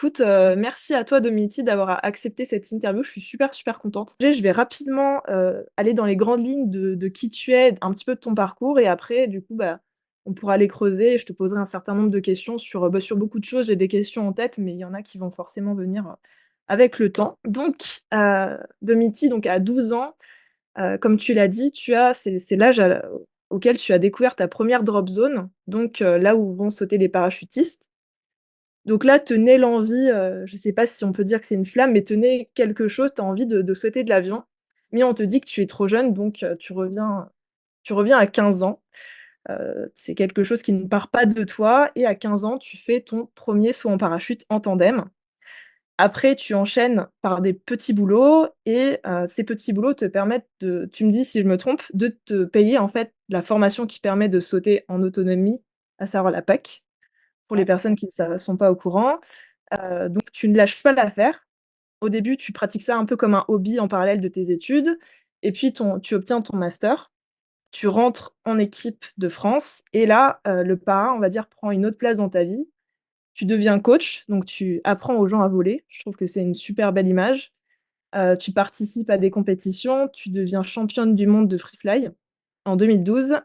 écoute, merci à toi Domiti d'avoir accepté cette interview. Je suis super, super contente. Je vais rapidement, aller dans les grandes lignes de qui tu es, un petit peu de ton parcours et après du coup, bah, on pourra aller creuser et je te poserai un certain nombre de questions sur, bah, sur beaucoup de choses. J'ai des questions en tête, mais il y en a qui vont forcément venir, avec le temps. Donc, Domiti, donc à 12 ans, comme tu l'as dit, c'est l'âge auquel tu as découvert ta première drop zone, donc là où vont sauter les parachutistes. Donc là, te naît l'envie, je sais pas si on peut dire que c'est une flamme, mais te naît quelque chose, tu as envie de sauter de l'avion, mais on te dit que tu es trop jeune, donc tu reviens à 15 ans. C'est quelque chose qui ne part pas de toi et à 15 ans, tu fais ton premier saut en parachute en tandem. Après, tu enchaînes par des petits boulots et ces petits boulots te permettent de tu me dis si je me trompe, de te payer, en fait, la formation qui permet de sauter en autonomie, à savoir la PAC, pour les Ouais. personnes qui ne sont pas au courant. Donc tu ne lâches pas l'affaire. Au début, tu pratiques ça un peu comme un hobby en parallèle de tes études et puis tu obtiens ton master. Tu rentres en équipe de France et là, le para, on va dire, prend une autre place dans ta vie. Tu deviens coach, donc tu apprends aux gens à voler. Je trouve que c'est une super belle image. Tu participes à des compétitions, tu deviens championne du monde de free fly en 2012.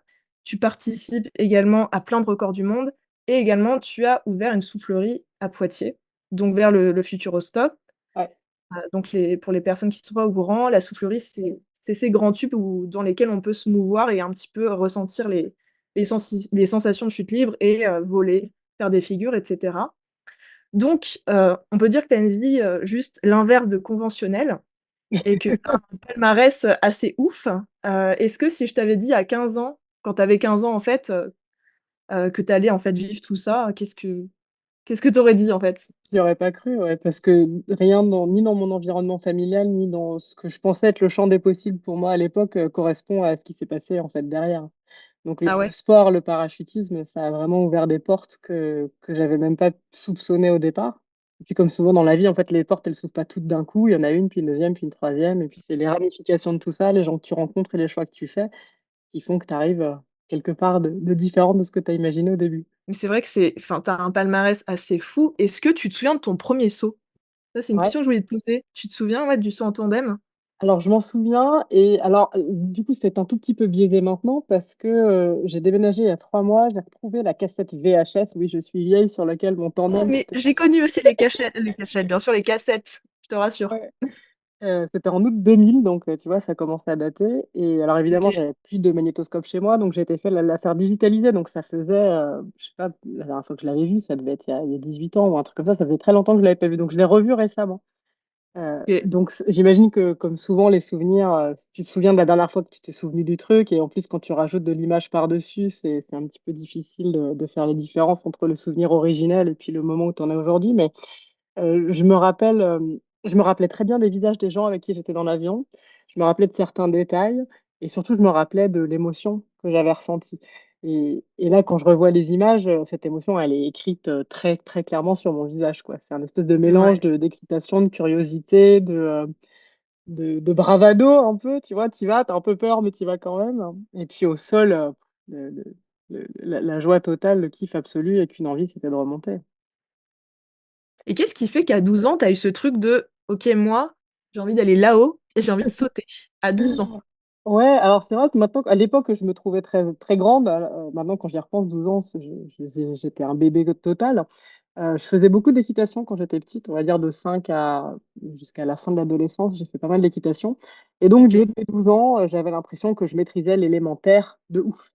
Tu participes également à plein de records du monde et également tu as ouvert une soufflerie à Poitiers, donc vers le Futurostop. Ouais. Donc pour les personnes qui ne sont pas au courant, la soufflerie, c'est ces grands tubes dans lesquels on peut se mouvoir et un petit peu ressentir les sensations de chute libre et voler, faire des figures, etc. Donc, on peut dire que tu as une vie juste l'inverse de conventionnelle et que tu as un palmarès assez ouf. Est-ce que si je t'avais dit à 15 ans, quand tu avais 15 ans en fait, que tu allais en fait vivre tout ça, qu'est-ce que tu aurais dit en fait? J'y aurais pas cru, ouais, parce que rien ni dans mon environnement familial, ni dans ce que je pensais être le champ des possibles pour moi à l'époque, correspond à ce qui s'est passé en fait derrière. Donc Ah le ouais? sport, le parachutisme, ça a vraiment ouvert des portes que j'avais même pas soupçonnées au départ. Et puis comme souvent dans la vie, en fait, les portes, elles s'ouvrent pas toutes d'un coup. Il y en a une, puis une deuxième, puis une troisième. Et puis c'est les ramifications de tout ça, les gens que tu rencontres et les choix que tu fais, qui font que tu arrives quelque part de différent de ce que tu as imaginé au début. Mais c'est vrai que enfin, tu as un palmarès assez fou. Est-ce que tu te souviens de ton premier saut? Ça, c'est une Ouais. question que je voulais te poser. Tu te souviens, ouais, du saut en tandem? Alors, je m'en souviens. Et alors, du coup, c'est un tout petit peu biaisé maintenant parce que j'ai déménagé il y a 3 mois. J'ai retrouvé la cassette VHS. Oui, je suis vieille sur laquelle mon Ah, tandem mais s'était j'ai connu aussi les cachettes, bien sûr, les cassettes, je te rassure. ouais. C'était en août 2000, donc tu vois, ça commençait à dater. Et alors, évidemment, OK. j'avais plus de magnétoscope chez moi, donc j'ai été fait la faire digitaliser. Donc, ça faisait, je sais pas, la dernière fois que je l'avais vu, ça devait être il y a 18 ans ou un truc comme ça. Ça faisait très longtemps que je l'avais pas vu. Donc, je l'ai revu récemment. OK. Donc, j'imagine que, comme souvent, les souvenirs, tu te souviens de la dernière fois que tu t'es souvenu du truc, et en plus, quand tu rajoutes de l'image par-dessus, c'est un petit peu difficile de faire les différences entre le souvenir originel et puis le moment où tu en es aujourd'hui. Mais je me rappelais très bien des visages des gens avec qui j'étais dans l'avion. Je me rappelais de certains détails, et surtout, je me rappelais de l'émotion que j'avais ressentie. Et là, quand je revois les images, cette émotion, elle est écrite très, très clairement sur mon visage, quoi. C'est un espèce de mélange Ouais. d'excitation, de curiosité, de bravado un peu, tu vois. Tu vas, t'as un peu peur, mais tu vas quand même. Et puis au sol, le- le- la joie totale, le kiff absolu, et qu'une envie, c'était de remonter. Et qu'est-ce qui fait qu'à 12 ans, tu as eu ce truc de: «OK, moi, j'ai envie d'aller là-haut et j'ai envie de sauter» à 12 ans? Ouais, alors c'est vrai que maintenant, à l'époque, je me trouvais très, très grande. Maintenant, quand j'y repense, 12 ans, j'étais un bébé total. Je faisais beaucoup d'équitation quand j'étais petite, on va dire de 5 à jusqu'à la fin de l'adolescence, j'ai fait pas mal d'équitation. Et donc, du haut OK. de mes 12 ans, j'avais l'impression que je maîtrisais l'élémentaire de ouf.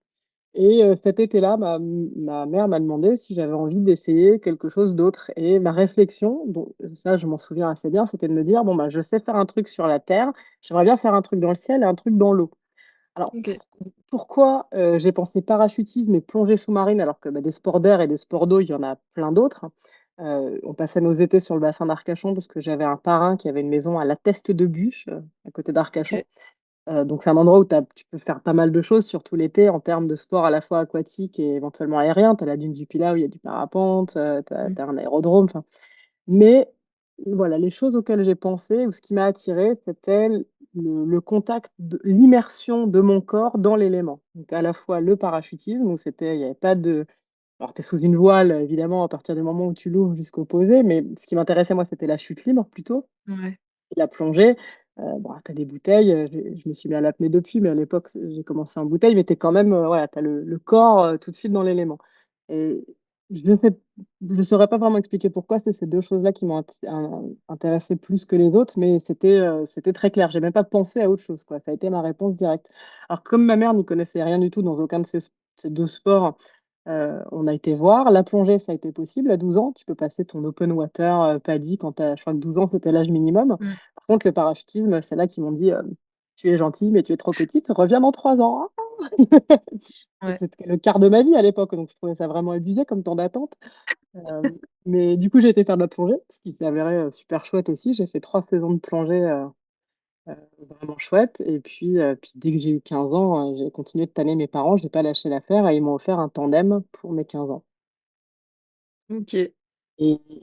Et cet été-là, ma mère m'a demandé si j'avais envie d'essayer quelque chose d'autre. Et ma réflexion, donc ça je m'en souviens assez bien, c'était de me dire, bon, bah, je sais faire un truc sur la terre, j'aimerais bien faire un truc dans le ciel et un truc dans l'eau. Alors, OK. pourquoi j'ai pensé parachutisme et plongée sous-marine alors que bah, des sports d'air et des sports d'eau, il y en a plein d'autres. On passait nos étés sur le bassin d'Arcachon parce que j'avais un parrain qui avait une maison à la Teste de Buch, à côté d'Arcachon. OK. Donc, c'est un endroit où tu peux faire pas mal de choses, surtout l'été, en termes de sport à la fois aquatique et éventuellement aérien. Tu as la dune du Pilat où il y a du parapente, tu Mmh. as un aérodrome. Enfin. Mais voilà, les choses auxquelles j'ai pensé ou ce qui m'a attiré, c'était le contact, l'immersion de mon corps dans l'élément. Donc, à la fois le parachutisme, où il n'y avait pas de Alors, tu es sous une voile, évidemment, à partir du moment où tu l'ouvres jusqu'au posé, mais ce qui m'intéressait, moi, c'était la chute libre plutôt, Ouais. la plongée. Bon, tu as des bouteilles, je me suis mis à l'apnée depuis, mais à l'époque, j'ai commencé en bouteille, mais tu es quand même, voilà, tu as le corps tout de suite dans l'élément. Et je sais, je saurais pas vraiment expliquer pourquoi, c'est ces deux choses-là qui m'ont intéressé plus que les autres, mais c'était très clair. J'ai même pas pensé à autre chose, quoi. Ça a été ma réponse directe. Alors, comme ma mère n'y connaissait rien du tout dans aucun de ces deux sports, on a été voir. La plongée, ça a été possible à 12 ans. Tu peux passer ton open water PADI quand je crois que 12 ans, c'était l'âge minimum. Mmh. Par contre, le parachutisme, c'est là qu'ils m'ont dit tu es gentille, mais tu es trop petite, reviens dans 3 ans. Ouais. C'était le quart de ma vie à l'époque, donc je trouvais ça vraiment abusé comme temps d'attente. Euh, mais du coup, j'ai été faire de la plongée, ce qui s'est avéré super chouette aussi. J'ai fait 3 saisons de plongée vraiment chouette. Et puis, dès que j'ai eu 15 ans, j'ai continué de tanner mes parents. Je n'ai pas lâché l'affaire et ils m'ont offert un tandem pour mes 15 ans. OK. Et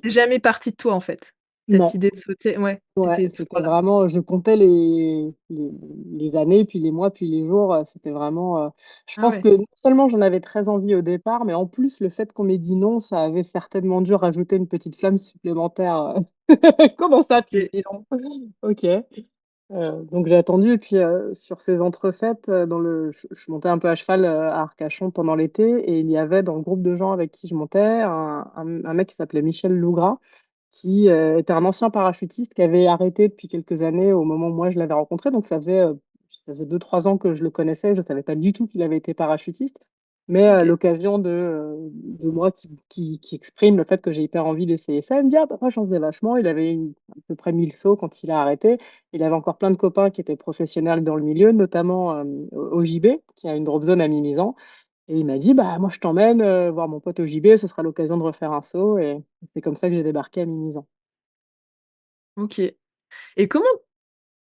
C'est jamais parti de toi, en fait? Cette non, idée de sauter ouais, ouais, c'était c'était voilà. vraiment, je comptais les années, puis les mois, puis les jours. C'était vraiment, je Ah pense ouais, que non seulement j'en avais très envie au départ, mais en plus, le fait qu'on m'ait dit non, ça avait certainement dû rajouter une petite flamme supplémentaire. Comment ça, tu me OK, dis non? Ok. Donc j'ai attendu, et puis sur ces entrefaites, je montais un peu à cheval à Arcachon pendant l'été, et il y avait dans le groupe de gens avec qui je montais un mec qui s'appelait Michel Lougras, qui était un ancien parachutiste qui avait arrêté depuis quelques années au moment où moi je l'avais rencontré. Donc ça faisait 2, 3 ans que je le connaissais. Je ne savais pas du tout qu'il avait été parachutiste. Mais OK, l'occasion de moi qui exprime le fait que j'ai hyper envie d'essayer ça, il me dit, ah bah moi j'en faisais vachement. Il avait à peu près 1000 sauts quand il a arrêté. Il avait encore plein de copains qui étaient professionnels dans le milieu, notamment au JB, qui a une drop zone à Mimizan. Et il m'a dit, bah, moi, je t'emmène voir mon pote au JB, ce sera l'occasion de refaire un saut. Et c'est comme ça que j'ai débarqué à Mimizan. OK. Et comment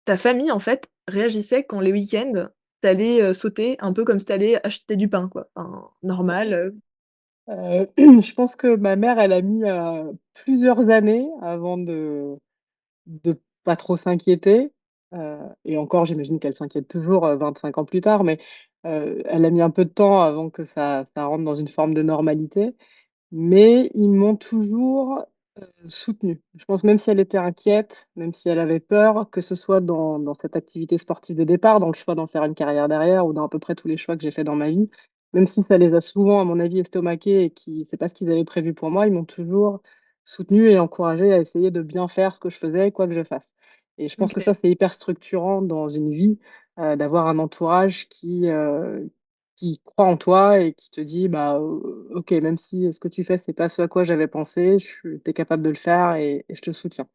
ta famille, en fait, réagissait quand les week-ends, tu allais, sauter un peu comme si tu allais acheter du pain, quoi? Enfin, normal, Je pense que ma mère, elle a mis plusieurs années avant de pas trop s'inquiéter. Et encore, j'imagine qu'elle s'inquiète toujours 25 ans plus tard, mais elle a mis un peu de temps avant que ça rentre dans une forme de normalité. Mais ils m'ont toujours soutenue. Je pense même si elle était inquiète, même si elle avait peur, que ce soit dans cette activité sportive de départ, dans le choix d'en faire une carrière derrière ou dans à peu près tous les choix que j'ai fait dans ma vie, même si ça les a souvent, à mon avis, estomaqués et qui c'est pas ce qu'ils avaient prévu pour moi, ils m'ont toujours soutenue et encouragée à essayer de bien faire ce que je faisais, quoi que je fasse. Et je pense que ça, OK, c'est hyper structurant dans une vie, d'avoir un entourage qui croit en toi et qui te dit, bah, OK, même si ce que tu fais, c'est pas ce à quoi j'avais pensé, tu es capable de le faire et je te soutiens.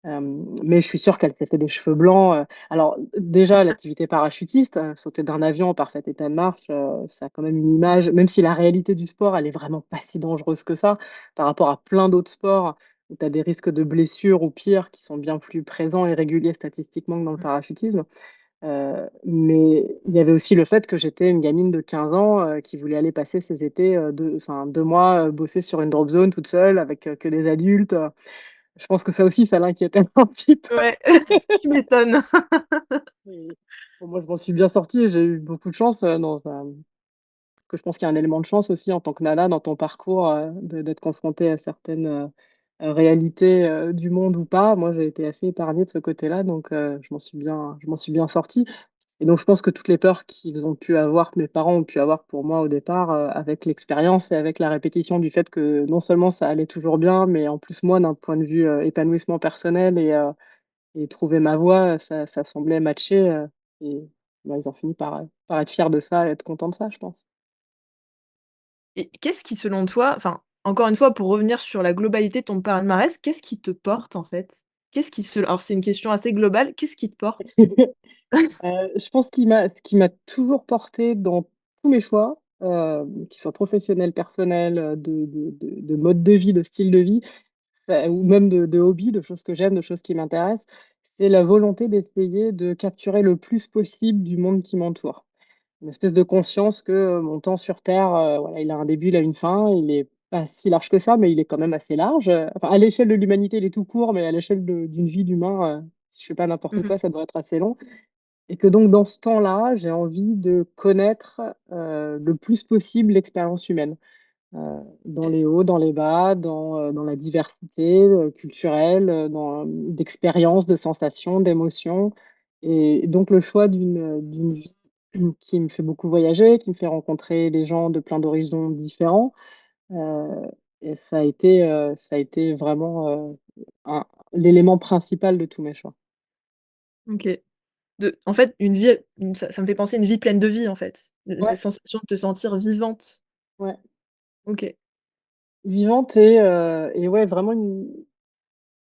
Mais je suis sûre qu'elle s'est fait des cheveux blancs. Alors déjà, l'activité parachutiste, sauter d'un avion en parfait état de marche, ça a quand même une image, même si la réalité du sport, elle est vraiment pas si dangereuse que ça, par rapport à plein d'autres sports où tu as des risques de blessures ou pire qui sont bien plus présents et réguliers statistiquement que dans le mmh, parachutisme. Mais il y avait aussi le fait que j'étais une gamine de 15 ans, qui voulait aller passer ses étés, 2 mois, bosser sur une drop zone toute seule avec, que des adultes. Je pense que ça aussi, ça l'inquiétait un petit peu. ouais, tu m'étonnes. Et bon, moi, je m'en suis bien sortie et j'ai eu beaucoup de chance, dans un parce que je pense qu'il y a un élément de chance aussi en tant que nana dans ton parcours, d'être confrontée à certaines, réalités, du monde ou pas. Moi, j'ai été assez épargnée de ce côté-là, donc je m'en suis bien sortie. Et donc je pense que toutes les peurs qu'ils ont pu avoir, que mes parents ont pu avoir pour moi au départ, avec l'expérience et avec la répétition du fait que non seulement ça allait toujours bien, mais en plus moi, d'un point de vue, épanouissement personnel et trouver ma voie, ça semblait matcher, et bah, ils ont fini par être fiers de ça et être contents de ça, je pense. Et qu'est-ce qui, selon toi enfin, encore une fois, pour revenir sur la globalité de ton palmarès, qu'est-ce qui te porte, en fait? Qu'est-ce qui se alors c'est une question assez globale, qu'est-ce qui te porte? Je pense ce qui m'a toujours porté dans tous mes choix, qu'ils soient professionnels, personnels, de mode de vie, de style de vie, ou même de hobby, de choses que j'aime, de choses qui m'intéressent, c'est la volonté d'essayer de capturer le plus possible du monde qui m'entoure. Une espèce de conscience que, mon temps sur terre, voilà, il a un début, il a une fin, il est pas si large que ça, mais il est quand même assez large, enfin à l'échelle de l'humanité, il est tout court, mais à l'échelle d'une vie d'humain, si je fais pas n'importe Mmh. quoi, ça devrait être assez long. Et que donc dans ce temps-là, j'ai envie de connaître, le plus possible l'expérience humaine. dans les hauts, dans les bas, dans la diversité culturelle, d'expériences, de sensations, d'émotions. Et donc le choix d'une vie qui me fait beaucoup voyager, qui me fait rencontrer des gens de plein d'horizons différents. Euh, et ça a été vraiment l'élément principal de tous mes choix. OK. En fait, une vie ça me fait penser à une vie pleine de vie, en fait. La Ouais, sensation de te sentir vivante. ouais. OK. Vivante et ouais, vraiment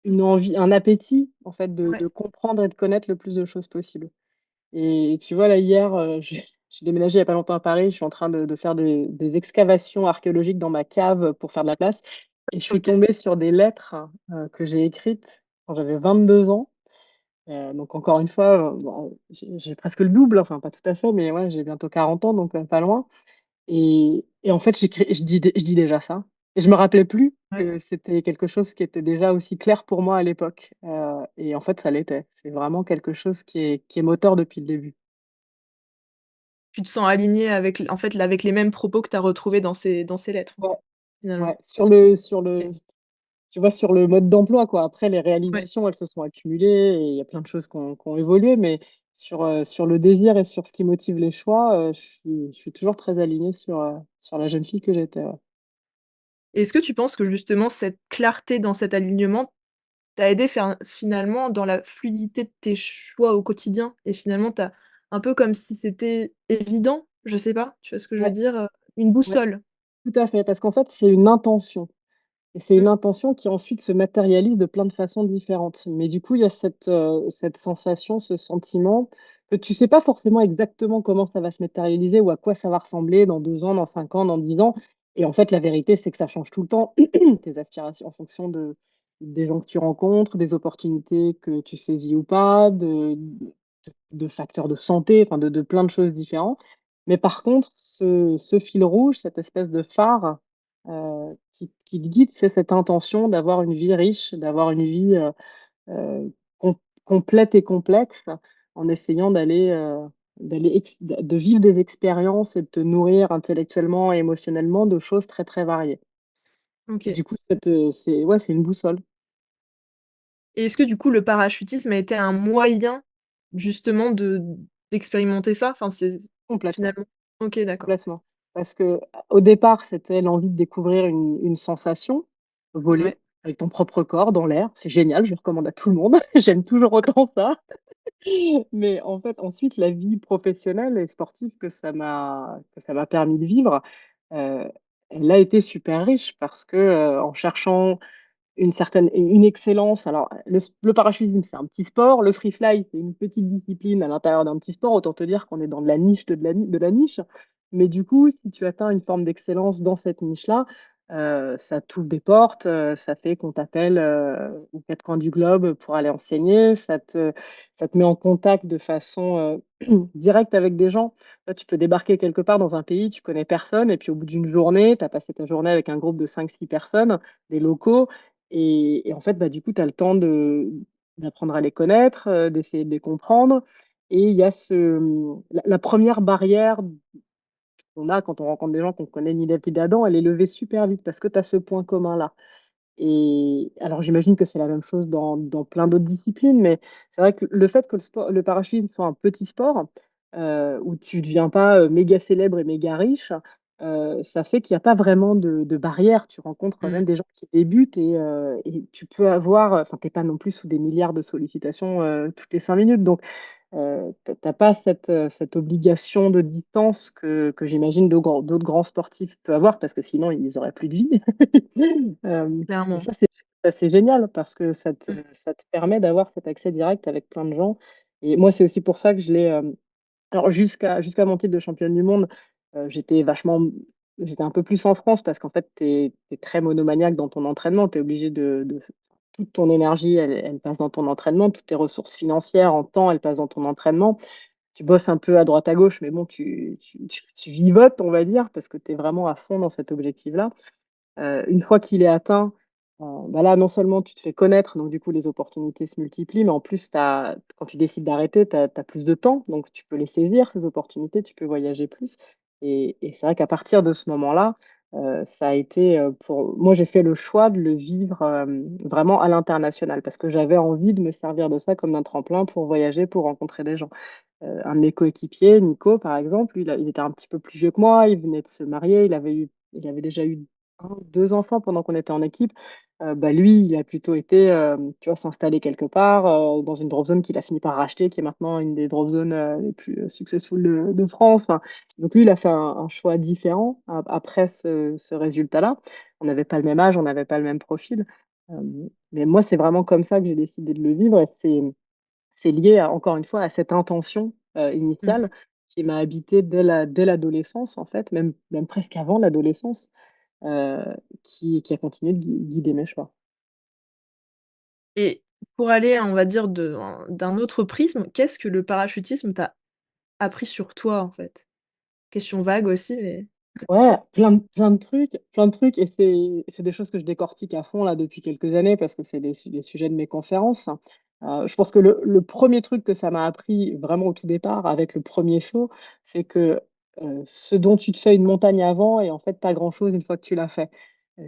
une envie, un appétit en fait Ouais. de comprendre et de connaître le plus de choses possible. Et tu vois, là, hier, j'ai déménagé il y a pas longtemps à Paris. Je suis en train de faire des excavations archéologiques dans ma cave pour faire de la place. Et je suis OK. tombée sur des lettres que j'ai écrites quand j'avais 22 ans. Donc, encore une fois, bon, j'ai presque le double, enfin, pas tout à fait, mais ouais, j'ai bientôt 40 ans, donc pas loin. Et en fait, je dis déjà ça. Et je me rappelais plus Ouais. que c'était quelque chose qui était déjà aussi clair pour moi à l'époque. Et en fait, ça l'était. C'est vraiment quelque chose qui est moteur depuis le début. Tu te sens aligné avec l en fait, avec les mêmes propos que tu as retrouvés dans ces lettres, Ouais, finalement? ouais. Sur le OK. tu vois, sur le mode d'emploi, quoi. Après, les Ouais. réalisations, elles se sont accumulées et il y a plein de choses qui ont évolué, mais sur le désir et sur ce qui motive les choix, je suis toujours très alignée sur la jeune fille que j'étais, ouais. Est-ce que tu penses que justement cette clarté dans cet alignement t'a aidé finalement dans la fluidité de tes choix au quotidien? Et finalement, tu un peu comme si c'était évident? Je sais pas, tu vois ce que je veux Ouais, dire? Une ouais, boussole. tout à fait, parce qu'en fait, c'est une intention. Et c'est une Mmh, intention qui ensuite se matérialise de plein de façons différentes. Mais du coup, il y a cette sensation, ce sentiment que tu sais pas forcément exactement comment ça va se matérialiser ou à quoi ça va ressembler dans 2 ans, dans 5 ans, dans 10 ans. Et en fait, la vérité, c'est que ça change tout le temps, tes aspirations en fonction des gens que tu rencontres, des opportunités que tu saisis ou pas, de facteurs de santé, enfin de plein de choses différentes. Mais par contre, ce fil rouge, cette espèce de phare, qui te guide, c'est cette intention d'avoir une vie riche, d'avoir une vie, com complète et complexe, en essayant d'aller de vivre des expériences et de te nourrir intellectuellement et émotionnellement de choses très, très variées. Et OK. du coup, c'est ouais, c'est une boussole. Et est-ce que du coup le parachutisme a été un moyen justement d'expérimenter ça? Enfin, c'est Complètement. finalement OK, d'accord. Complètement. Parce que au départ, c'était l'envie de découvrir une sensation, voler Ouais. avec ton propre corps dans l'air. C'est génial, je recommande à tout le monde. J'aime toujours autant ça. Mais en fait, ensuite, la vie professionnelle et sportive que ça m'a permis de vivre, heu, elle a été super riche parce que, en cherchant une excellence. Alors, le parachutisme, c'est un petit sport, le free fly, c'est une petite discipline à l'intérieur d'un petit sport. Autant te dire qu'on est dans de la niche de la niche. Mais du coup, si tu atteins une forme d'excellence dans cette niche-là, ça t'ouvre des portes, ça fait qu'on t'appelle, aux 4 coins du globe pour aller enseigner. Ça te met en contact de façon, directe avec des gens. Là, tu peux débarquer quelque part dans un pays, tu connais personne et puis au bout d'une journée, tu as passé ta journée avec un groupe de 5 6 personnes, des locaux et en fait, bah, du coup, tu as le temps d'apprendre à les connaître, d'essayer de les comprendre et il y a la 1re barrière qu'on a quand on rencontre des gens qu'on connaît ni d'Ève ni d'Adam, elle est levée super vite parce que tu as ce point commun-là. Et alors j'imagine que c'est la même chose dans plein d'autres disciplines, mais c'est vrai que le fait que le parachutisme soit un petit sport, où tu ne deviens pas, méga célèbre et méga riche, ça fait qu'il y a pas vraiment de barrière. Tu rencontres Mmh. même des gens qui débutent et tu peux avoir, enfin, tu es pas non plus sous des milliards de sollicitations, toutes les 5 minutes. Donc tu as pas cette obligation de distance que j'imagine d'autres grands sportifs peuvent avoir parce que sinon ils auraient plus de vie. Et Clairement. ça c'est génial parce que Mmh. ça te permet d'avoir cet accès direct avec plein de gens et moi, c'est aussi pour ça que je l'ai, alors jusqu'à mon titre de championne du monde, j'étais un peu plus en France parce qu'en fait, tu es très monomaniaque dans ton entraînement. Tu es obligé de toute ton énergie, elle passe dans ton entraînement, toutes tes ressources financières en temps, elles passent dans ton entraînement. Tu bosses un peu à droite à gauche, mais bon, tu vivotes, on va dire, parce que tu es vraiment à fond dans cet objectif-là. Une fois qu'il est atteint, bah, là, non seulement tu te fais connaître, donc du coup, les opportunités se multiplient, mais en plus, quand tu décides d'arrêter, tu as plus de temps, donc tu peux les saisir, ces opportunités, tu peux voyager plus et c'est vrai qu'à partir de ce moment-là, Ça a été, pour moi, j'ai fait le choix de le vivre, vraiment à l'international parce que j'avais envie de me servir de ça comme d'un tremplin pour voyager, pour rencontrer des gens. Un de mes coéquipiers, Nico, par exemple, lui, il était un petit peu plus vieux que moi, il venait de se marier, il avait déjà eu 1 2 enfants pendant qu'on était en équipe. Bah, lui, il a plutôt été, tu vois, s'installer quelque part, dans une drop zone qu'il a fini par racheter, qui est maintenant une des drop zones, les plus, successful de France. Enfin, donc lui, il a fait un choix différent après ce résultat-là. On n'avait pas le même âge, on n'avait pas le même profil. Mais moi, c'est vraiment comme ça que j'ai décidé de le vivre et c'est lié à encore une fois à cette intention, initiale Mmh. qui m'a habité dès l'adolescence en fait, même presque avant l'adolescence, heu, qui a continué de guider mes choix. Et pour aller, on va dire, d'un autre prisme, qu'est-ce que le parachutisme t'a appris sur toi, en fait? Question vague aussi, mais Ouais, plein de trucs et c'est des choses que je décortique à fond là depuis quelques années parce que c'est les sujets de mes conférences. Je pense que le 1er truc que ça m'a appris vraiment au tout départ avec le premier saut, c'est que, ce dont tu te fais une montagne avant est en fait pas grand chose une fois que tu l'as fait.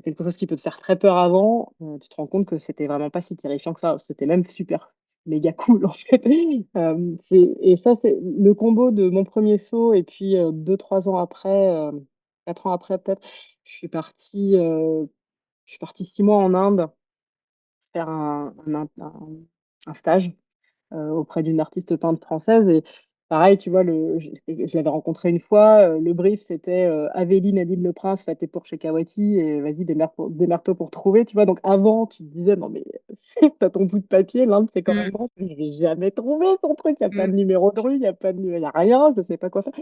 Quelque chose qui peut te faire très peur avant, tu te rends compte que c'était vraiment pas si terrifiant que ça. C'était même super méga cool en fait. C'est et ça, c'est le combo de mon premier saut et puis, 2-3 ans après, 4 ans après peut-être, je suis partie, je suis partie 6 mois en Inde faire un stage, auprès d'une artiste peintre française et pareil, tu vois, je l'avais rencontrée une fois, le brief c'était, Avélie Nadine Le Prince, fais tes pour chez Kawachi et vas-y démerde-toi pour trouver, tu vois? Donc avant, tu te disais: «Non mais tu as ton bout de papier, l'Inde c'est quand même mmh, grand, je vais jamais trouver ton truc, il y a pas mmh, de numéro de rue, il y a rien, je sais pas quoi faire».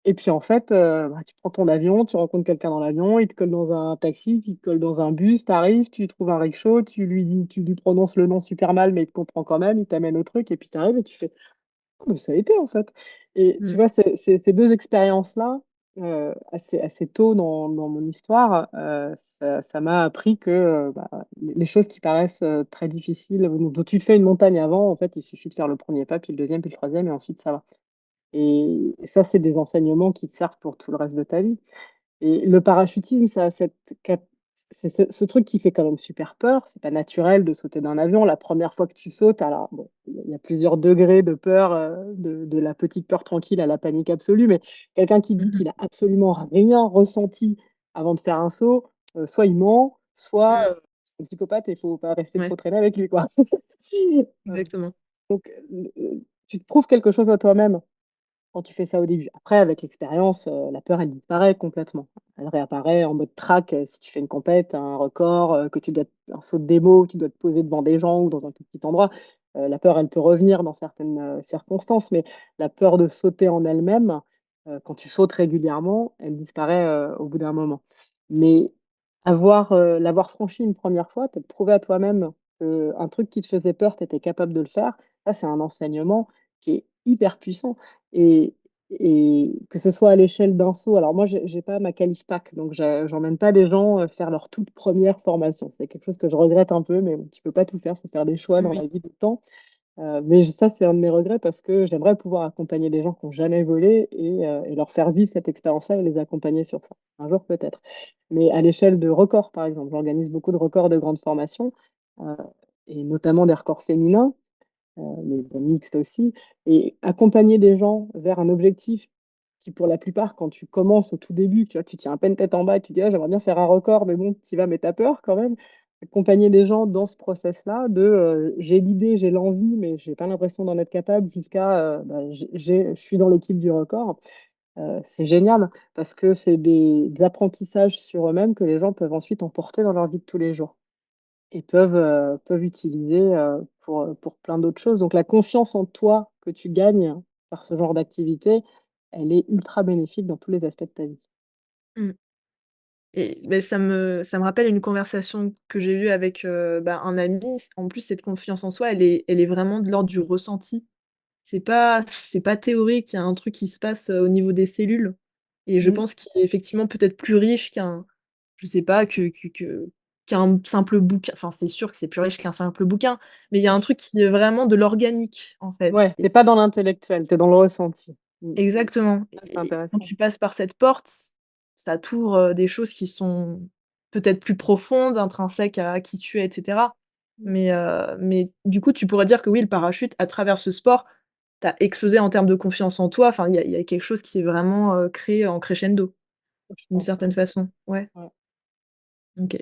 Et puis en fait, bah, tu prends ton avion, tu rencontres quelqu'un dans l'avion, il te colle dans un taxi, puis il te colle dans un bus, tu arrives, tu trouves un rickshaw, tu lui prononces le nom super mal, mais il te comprend quand même, il t'amène au truc et puis tu arrives et tu fais: «Ah mais ça a été en fait» et tu mmh, vois, ces 2 expériences-là, assez tôt dans mon histoire, ça m'a appris que, bah, les choses qui paraissent, très difficiles, dont tu te fais une montagne avant, en fait, il suffit de faire le premier pas, puis le deuxième, puis le troisième et ensuite ça va. Et ça, c'est des enseignements qui te servent pour tout le reste de ta vie. Et le parachutisme, ça a cette cap c'est ce truc qui fait quand même super peur. C'est pas naturel de sauter d'un avion. La première fois que tu sautes, alors bon, il y a plusieurs degrés de peur, de la petite peur tranquille à la panique absolue, mais quelqu'un qui dit mmh qu'il a absolument rien ressenti avant de faire un saut, soit il ment, soit, mmh, c'est un psychopathe et il faut pas rester ouais, trop traîner avec lui, quoi. exactement. Donc, tu te prouves quelque chose à toi-même quand tu fais ça au début. Après, avec l'expérience, la peur, elle disparaît complètement. Elle réapparaît en mode track, si tu fais une compète, un record, que tu dois un saut de démo, où tu dois te poser devant des gens ou dans un tout petit endroit. La peur, elle peut revenir dans certaines, circonstances, mais la peur de sauter en elle-même, quand tu sautes régulièrement, elle disparaît, au bout d'un moment. Mais l'avoir franchi une première fois, t'être prouvé à toi-même qu'un truc qui te faisait peur, tu étais capable de le faire, ça, c'est un enseignement qui est hyper puissant. Et que ce soit à l'échelle d'un saut alors moi j'ai pas ma qualif PAC, donc j'emmène pas des gens, faire leur toute première formation. C'est quelque chose que je regrette un peu, mais bon, tu peux pas tout faire, faut faire des choix dans Oui, la vie tout le temps. Mais ça, c'est un de mes regrets parce que j'aimerais pouvoir accompagner des gens qui ont jamais volé et leur faire vivre cette expérience-là et les accompagner sur ça. Un jour peut-être. Mais à l'échelle de records, par exemple, j'organise beaucoup de records de grandes formations, heu et notamment des records féminins mais bon, mixte aussi et accompagner des gens vers un objectif qui, pour la plupart, quand tu commences au tout début, tu vois, tu tiens à peine tête en bas et tu dis: «Ah, j'aimerais bien faire un record», mais bon, tu y vas, mais tu as peur quand même. Accompagner des gens dans ce process-là de, j'ai l'idée, j'ai l'envie, mais j'ai pas l'impression d'en être capable jusqu'à, bah, je suis dans l'équipe du record. C'est génial parce que c'est des apprentissages sur eux-mêmes que les gens peuvent ensuite emporter dans leur vie de tous les jours. Et peuvent utiliser, pour plein d'autres choses. Donc la confiance en toi que tu gagnes par ce genre d'activité, elle est ultra bénéfique dans tous les aspects de ta vie. mmh. Et beh, ça me rappelle une conversation que j'ai eue avec, bah, un ami. En plus, cette confiance en soi, elle est vraiment de l'ordre du ressenti. C'est pas théorique, il y a un truc qui se passe, au niveau des cellules et je Mmh. pense qu'il est effectivement peut-être plus riche je sais pas, qu'un simple bouquin. Enfin, c'est sûr que c'est plus riche qu'un simple bouquin, mais il y a un truc qui est vraiment de l'organique, en fait. Ouais, tu pas dans l'intellectuel, tu es dans le ressenti. Mmh. Exactement Ça, c'est et quand intéressant. tu passes par cette porte, ça t'ouvre, des choses qui sont peut-être plus profondes, intrinsèques à qui tu es et cetera. Mais du coup, tu pourrais dire que oui, le parachute, à travers ce sport, tu as explosé en termes de confiance en toi. Enfin, il y a quelque chose qui s'est vraiment, créé en crescendo, Je d'une pense, certaine façon. Ouais, ouais. OK.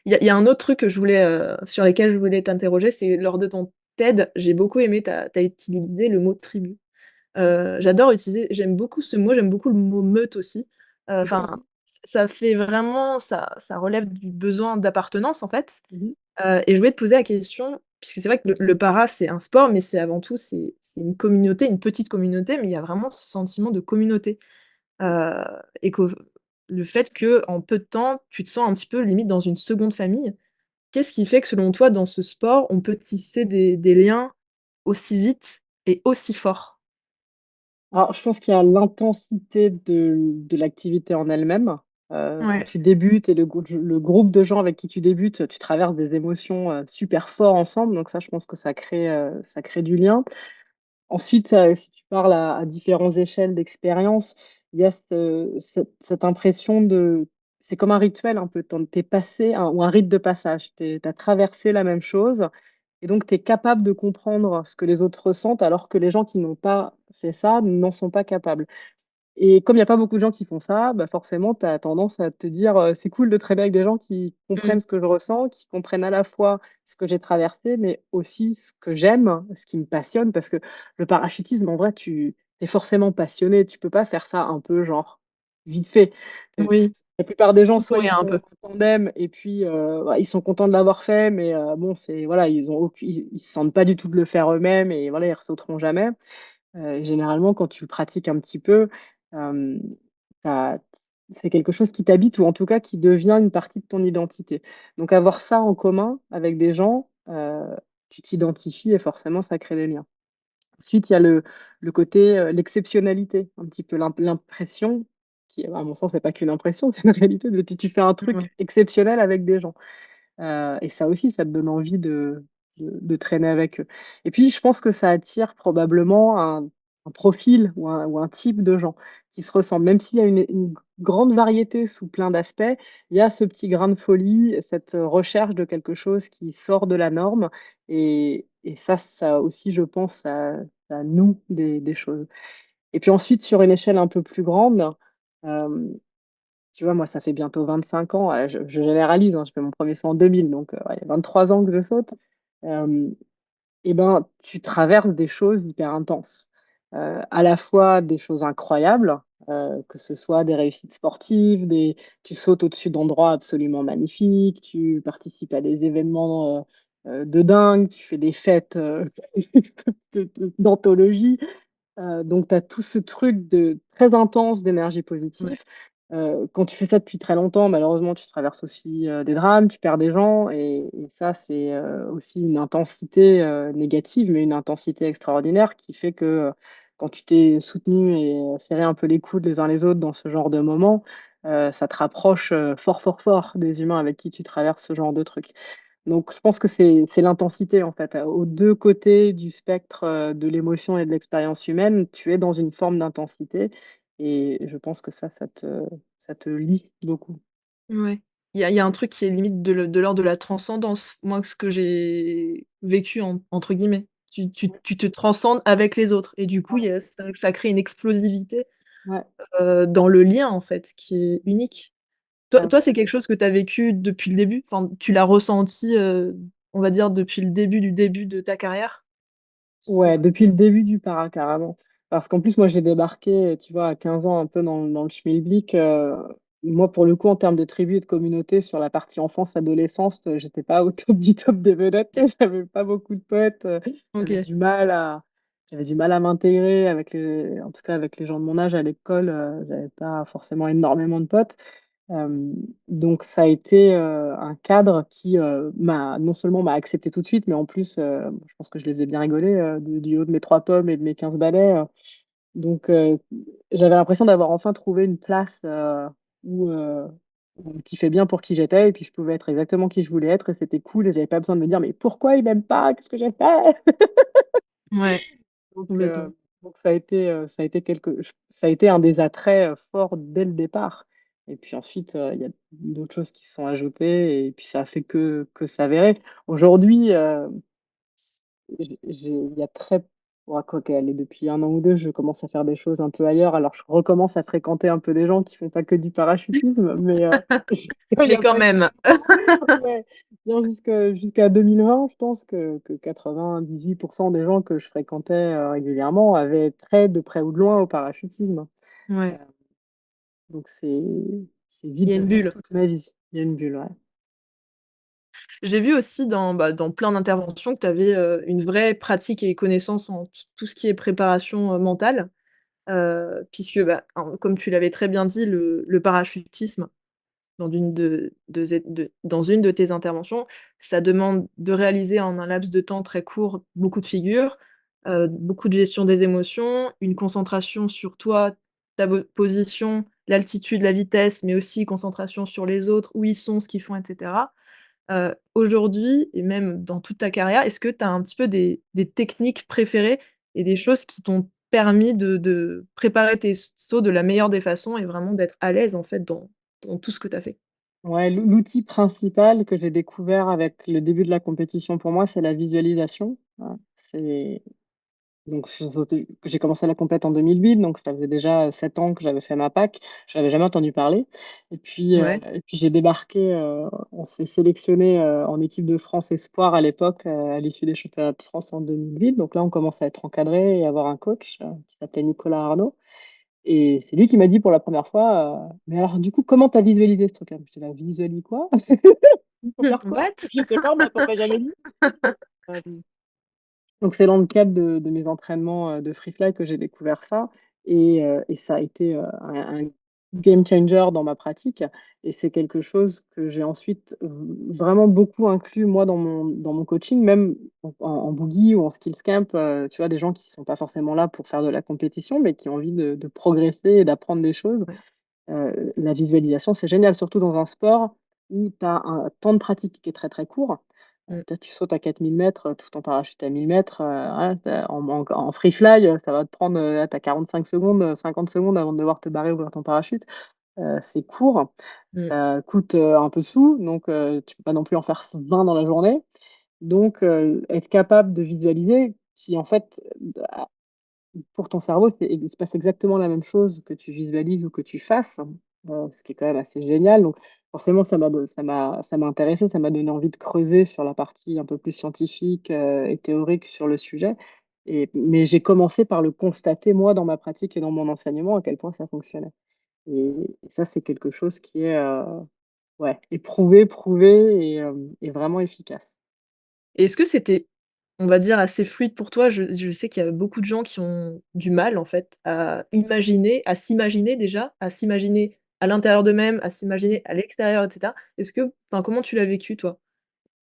Il y a un autre truc que je voulais, sur lesquels je voulais t'interroger, c'est lors de ton TED, j'ai beaucoup aimé, tu as utilisé le mot tribu. J'adore utiliser j'aime beaucoup ce mot, j'aime beaucoup le mot meute aussi. Enfin, ça fait vraiment ça relève du besoin d'appartenance, en fait. Mmh mh. Et je voulais te poser la question, puisque c'est vrai que le para, c'est un sport, mais c'est avant tout, c'est une communauté, une petite communauté, mais il y a vraiment ce sentiment de communauté. Heu et qu'au le fait qu'en peu de temps, tu te sens un petit peu limite dans une seconde famille. Qu'est-ce qui fait que selon toi, dans ce sport, on peut tisser des liens aussi vite et aussi forts? Alors, je pense qu'il y a l'intensité de l'activité en elle-même. Quand Ouais. tu débutes et le groupe de gens avec qui tu débutes, tu traverses des émotions, super forts ensemble, donc ça, je pense que ça crée du lien. Ensuite, si tu parles à différentes échelles d'expérience, il y a cette impression de c'est comme un rituel un peu, tu es passé un ou un rite de passage. Tu as traversé la même chose et donc tu es capable de comprendre ce que les autres ressentent alors que les gens qui n'ont pas fait ça n'en sont pas capables. Et comme il y a pas beaucoup de gens qui font ça, bah, forcément, tu as tendance à te dire, «C'est cool de traîner avec des gens qui Mmh. comprennent ce que je ressens, qui comprennent à la fois ce que j'ai traversé, mais aussi ce que j'aime, ce qui me passionne». Parce que le parachutisme, en vrai, tu es forcément passionné. Tu peux pas faire ça un peu genre vite fait. Oui, La plupart des gens, tout pour soit ils rien un font peu. en tandem et puis, bah, ils sont contents de l'avoir fait, mais bon, c'est voilà, ils se sentent pas du tout de le faire eux-mêmes et voilà, ils ressauteront jamais. Généralement, quand tu le pratiques un petit peu, hem, tu c'est quelque chose qui t'habite ou en tout cas qui devient une partie de ton identité. Donc avoir ça en commun avec des gens, tu t'identifies et forcément ça crée des liens. Ensuite, il y a le côté, l'exceptionnalité, un petit peu l'impression qui, à mon sens, n'est pas qu'une impression, c'est une réalité de tu fais un truc Ouais. exceptionnel avec des gens. Et ça aussi, ça te donne envie de traîner avec eux. Et puis, je pense que ça attire probablement un profil ou un type de gens qui se ressemblent. Même s'il y a une grande variété sous plein d'aspects, il y a ce petit grain de folie, cette, recherche de quelque chose qui sort de la norme et ça aussi, je pense, ça noue des choses. Et puis ensuite, sur une échelle un peu plus grande, hem tu vois, moi, ça fait bientôt 25 ans, je généralise, hein, je fais mon premier saut en 2000, donc ouais, il y a 23 ans que je saute. Hem et ben, tu traverses des choses hyper intenses. À la fois des choses incroyables, que ce soit des réussites sportives, tu sautes au-dessus d'endroits absolument magnifiques, tu participes à des événements, de dingue, tu fais des fêtes, d'anthologie. Donc tu as tout ce truc de très intense d'énergie Ouais. positive. Quand tu fais ça depuis très longtemps, malheureusement, tu traverses aussi, des drames, tu perds des gens et ça, c'est, aussi une intensité, négative, mais une intensité extraordinaire qui fait que, quand tu t'es soutenu et serré un peu les coudes les uns les autres dans ce genre de moment, ça te rapproche, fort, fort, fort des humains avec qui tu traverses ce genre de trucs. Donc je pense que c'est l'intensité en fait, aux 2 côtés du spectre, de l'émotion et de l'expérience humaine, tu es dans une forme d'intensité et je pense que ça te lie beaucoup. Ouais. Il y a un truc qui est limite de l'ordre de la transcendance. Moi, ce que j'ai «vécu» entre guillemets. Tu te transcendes avec les autres et du coup, il y a ça crée une explosivité, Ouais, dans le lien, en fait, qui est unique. Toi ouais. toi, c'est quelque chose que tu as vécu depuis le début? Enfin, tu l'as ressenti, on va dire depuis le début du début de ta carrière? Ce Ouais, depuis le début du para, carrément. Parce qu'en plus, moi, j'ai débarqué, tu vois, à 15 ans, un peu dans le schmilblick. Moi, pour le coup, en termes de tribu et de communauté, sur la partie enfance, adolescence, j'étais pas au top du top des vedettes. J'avais pas beaucoup de potes, j'avais OK. du mal à j'avais du mal à m'intégrer en tout cas avec les gens de mon âge à l'école, j'avais pas forcément énormément de potes. Hem, donc ça a été, un cadre qui, m'a non seulement m'a accepté tout de suite, mais en plus, je pense que je les ai bien rigolés, du haut de mes 3 pommes et de mes 15 balais, donc j'avais l'impression d'avoir enfin trouvé une place, où, où on me kiffait bien pour qui j'étais et puis je pouvais être exactement qui je voulais être et c'était cool et j'avais pas besoin de me dire: «Mais pourquoi il m'aime pas? Qu'est-ce que j'ai fait?» Ouais, Donc complètement. ça a été, ça a été un des attraits, forts dès le départ. Et puis ensuite, il y a d'autres choses qui se sont ajoutées et puis ça a fait que s'avérer. Aujourd'hui, il y a très ouais, quoique, allez, depuis 1 an ou 2, je commence à faire des choses un peu ailleurs. Alors, je recommence à fréquenter un peu des gens qui font pas que du parachutisme, mais il y Mais a quand pas même. ouais, bien jusqu'à 2020, je pense que 98% des gens que je fréquentais régulièrement avaient trait de près ou de loin au parachutisme. Euh, Ouais, donc, c'est il vite y a une devenu bulle. toute ma vie. Il y a une bulle, ouais. J'ai vu aussi dans, bah, dans plein d'interventions que tu avais, une vraie pratique et connaissance en tout ce qui est préparation, mentale, puisque, bah, comme tu l'avais très bien dit, le parachutisme dans une de tes interventions, ça demande de réaliser en un laps de temps très court beaucoup de figures, beaucoup de gestion des émotions, une concentration sur toi, ta position, l'altitude, la vitesse, mais aussi concentration sur les autres, où ils sont, ce qu'ils font et cetera. Aujourd'hui et même dans toute ta carrière, est-ce que tu as un petit peu des techniques préférées et des choses qui t'ont permis de préparer tes sauts de la meilleure des façons et vraiment d'être à l'aise en fait dans tout ce que tu as fait? Ouais, l'outil principal que j'ai découvert avec le début de la compétition pour moi, c'est la visualisation. Hein. C'est Donc j'ai commencé la compète en 2008, donc ça faisait déjà 7 ans que j'avais fait ma PAC. Je n'avais jamais entendu parler Ouais, et puis j'ai débarqué, on se fait sélectionner, en équipe de France espoir à l'époque, à l'issue des championnats de France en 2008. Donc là, on commence à être encadré et avoir un coach, qui s'appelait Nicolas Arnaud et c'est lui qui m'a dit pour la première fois, «Mais alors du coup, comment tu as visualisé ce truc-là?» J'étais là: «Visualise quoi? Il faut faire quoi?» what? Je sais pas, on m'a jamais dit. Hem Donc c'est dans le cadre de mes entraînements, de free fly que j'ai découvert ça et ça a été, un game changer dans ma pratique et c'est quelque chose que j'ai ensuite vraiment beaucoup inclus moi dans mon coaching, même en boogie ou en skills camp, tu vois? Des gens qui sont pas forcément là pour faire de la compétition, mais qui ont envie de progresser et d'apprendre des choses. Ouais. La visualisation, c'est génial, surtout dans un sport où tu as un temps de pratique qui est très, très court. Mmh, Toi, tu sautes à 4 000 mètres, tout en parachute à 1 000 mètres, voilà, en free fly, ça va te prendre, tu as 45 secondes, 50 secondes avant de devoir te barrer, ouvrir ton parachute. C'est court, mmh, ça coûte, un peu sous, donc tu peux pas non plus en faire 20 dans la journée. Donc être capable de visualiser qui en fait, pour ton cerveau, il se passe exactement la même chose que tu visualises ou que tu fasses, ce qui est quand même assez génial. Donc forcément, ça m'a intéressé, ça m'a donné envie de creuser sur la partie un peu plus scientifique, et théorique sur le sujet mais j'ai commencé par le constater moi dans ma pratique et dans mon enseignement à quel point ça fonctionnait et ça, c'est quelque chose qui est, ouais, éprouvé, prouvé et vraiment efficace. et est-ce que c'était, on va dire, assez fluide pour toi? Je sais qu'il y a beaucoup de gens qui ont du mal, en fait, à s'imaginer déjà, à s'imaginer à l'intérieur d'eux-mêmes, à s'imaginer à l'extérieur et cetera. Est-ce que enfin, comment tu l'as vécu toi,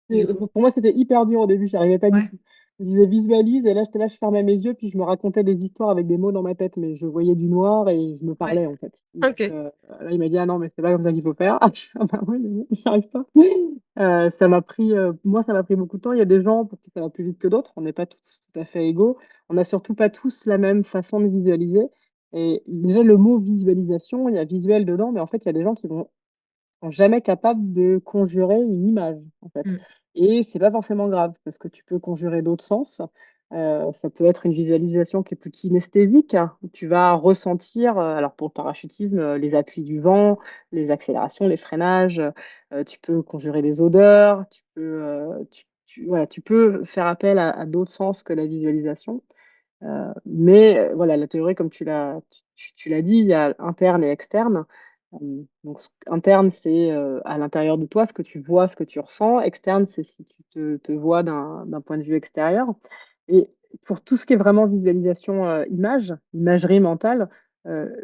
du coup? Pour moi, c'était hyper dur au début, j'y arrivais pas du Ouais, tout. Je disais: «Visualise» et là, j'étais là, je fermais mes yeux, puis je me racontais des histoires avec des mots dans ma tête, mais je voyais du noir et je me ouais, parlais, en fait. Donc OK. là, il m'a dit: «Ah non, mais c'est pas comme ça qu'il faut faire». Je fais: «Ah bah ouais, mais bon, j'y arrive pas». Ça m'a pris, moi, ça m'a pris beaucoup de temps. Il y a des gens pour qui ça va plus vite que d'autres. On n'est pas tous tout à fait égaux. On n'a surtout pas tous la même façon de visualiser et déjà, le mot visualisation, il y a visuel dedans, mais en fait, il y a des gens qui vont sont jamais capables de conjurer une image, en fait Mmh, et c'est pas forcément grave parce que tu peux conjurer d'autres sens. Ça peut être une visualisation qui est plus kinesthésique, hein, où tu vas ressentir, alors pour le parachutisme, les appuis du vent, les accélérations, les freinages, tu peux conjurer des odeurs, tu peux, voilà, tu peux faire appel à d'autres sens que la visualisation. Mais voilà, la théorie comme tu l'as dit, il y a interne et externe. Donc interne, c'est, à l'intérieur de toi, ce que tu vois, ce que tu ressens. Externe, c'est si tu te vois d'un point de vue extérieur et pour tout ce qui est vraiment visualisation, imagerie mentale,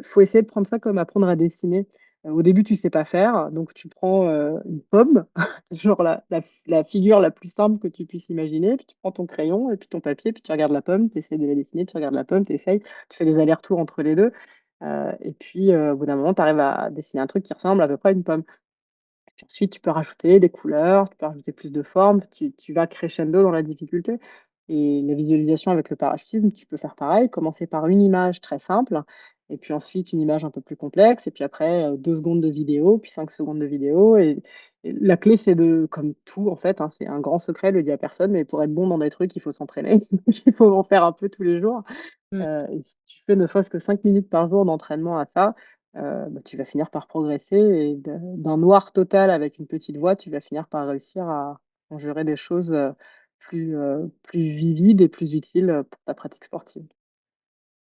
faut essayer de prendre ça comme apprendre à dessiner. Au début, tu sais pas faire, donc tu prends, une pomme, genre la figure la plus simple que tu puisses imaginer, puis tu prends ton crayon et puis ton papier, puis tu regardes la pomme, tu essaies de la dessiner, tu regardes la pomme, tu essayes, tu fais des allers-retours entre les 2, et puis, au bout d'un moment, tu arrives à dessiner un truc qui ressemble à peu près à une pomme. Puis ensuite, tu peux rajouter des couleurs, tu peux rajouter plus de formes, tu vas crescendo dans la difficulté et la visualisation avec le parachutisme, tu peux faire pareil, commencer par une image très simple et puis ensuite une image un peu plus complexe, et puis après, 2 secondes de vidéo, puis 5 secondes de vidéo, et la clé, c'est de comme tout en fait, hein, c'est un grand secret, le dit à personne, mais pour être bon dans des trucs, il faut s'entraîner. Il faut en faire un peu tous les jours, Mmh. et si tu fais ne serait-ce que 5 minutes par jour d'entraînement à ça, bah, tu vas finir par progresser, et d'un noir total avec une petite voix, tu vas finir par réussir à conjurer des choses, plus vivides et plus utiles, pour ta pratique sportive.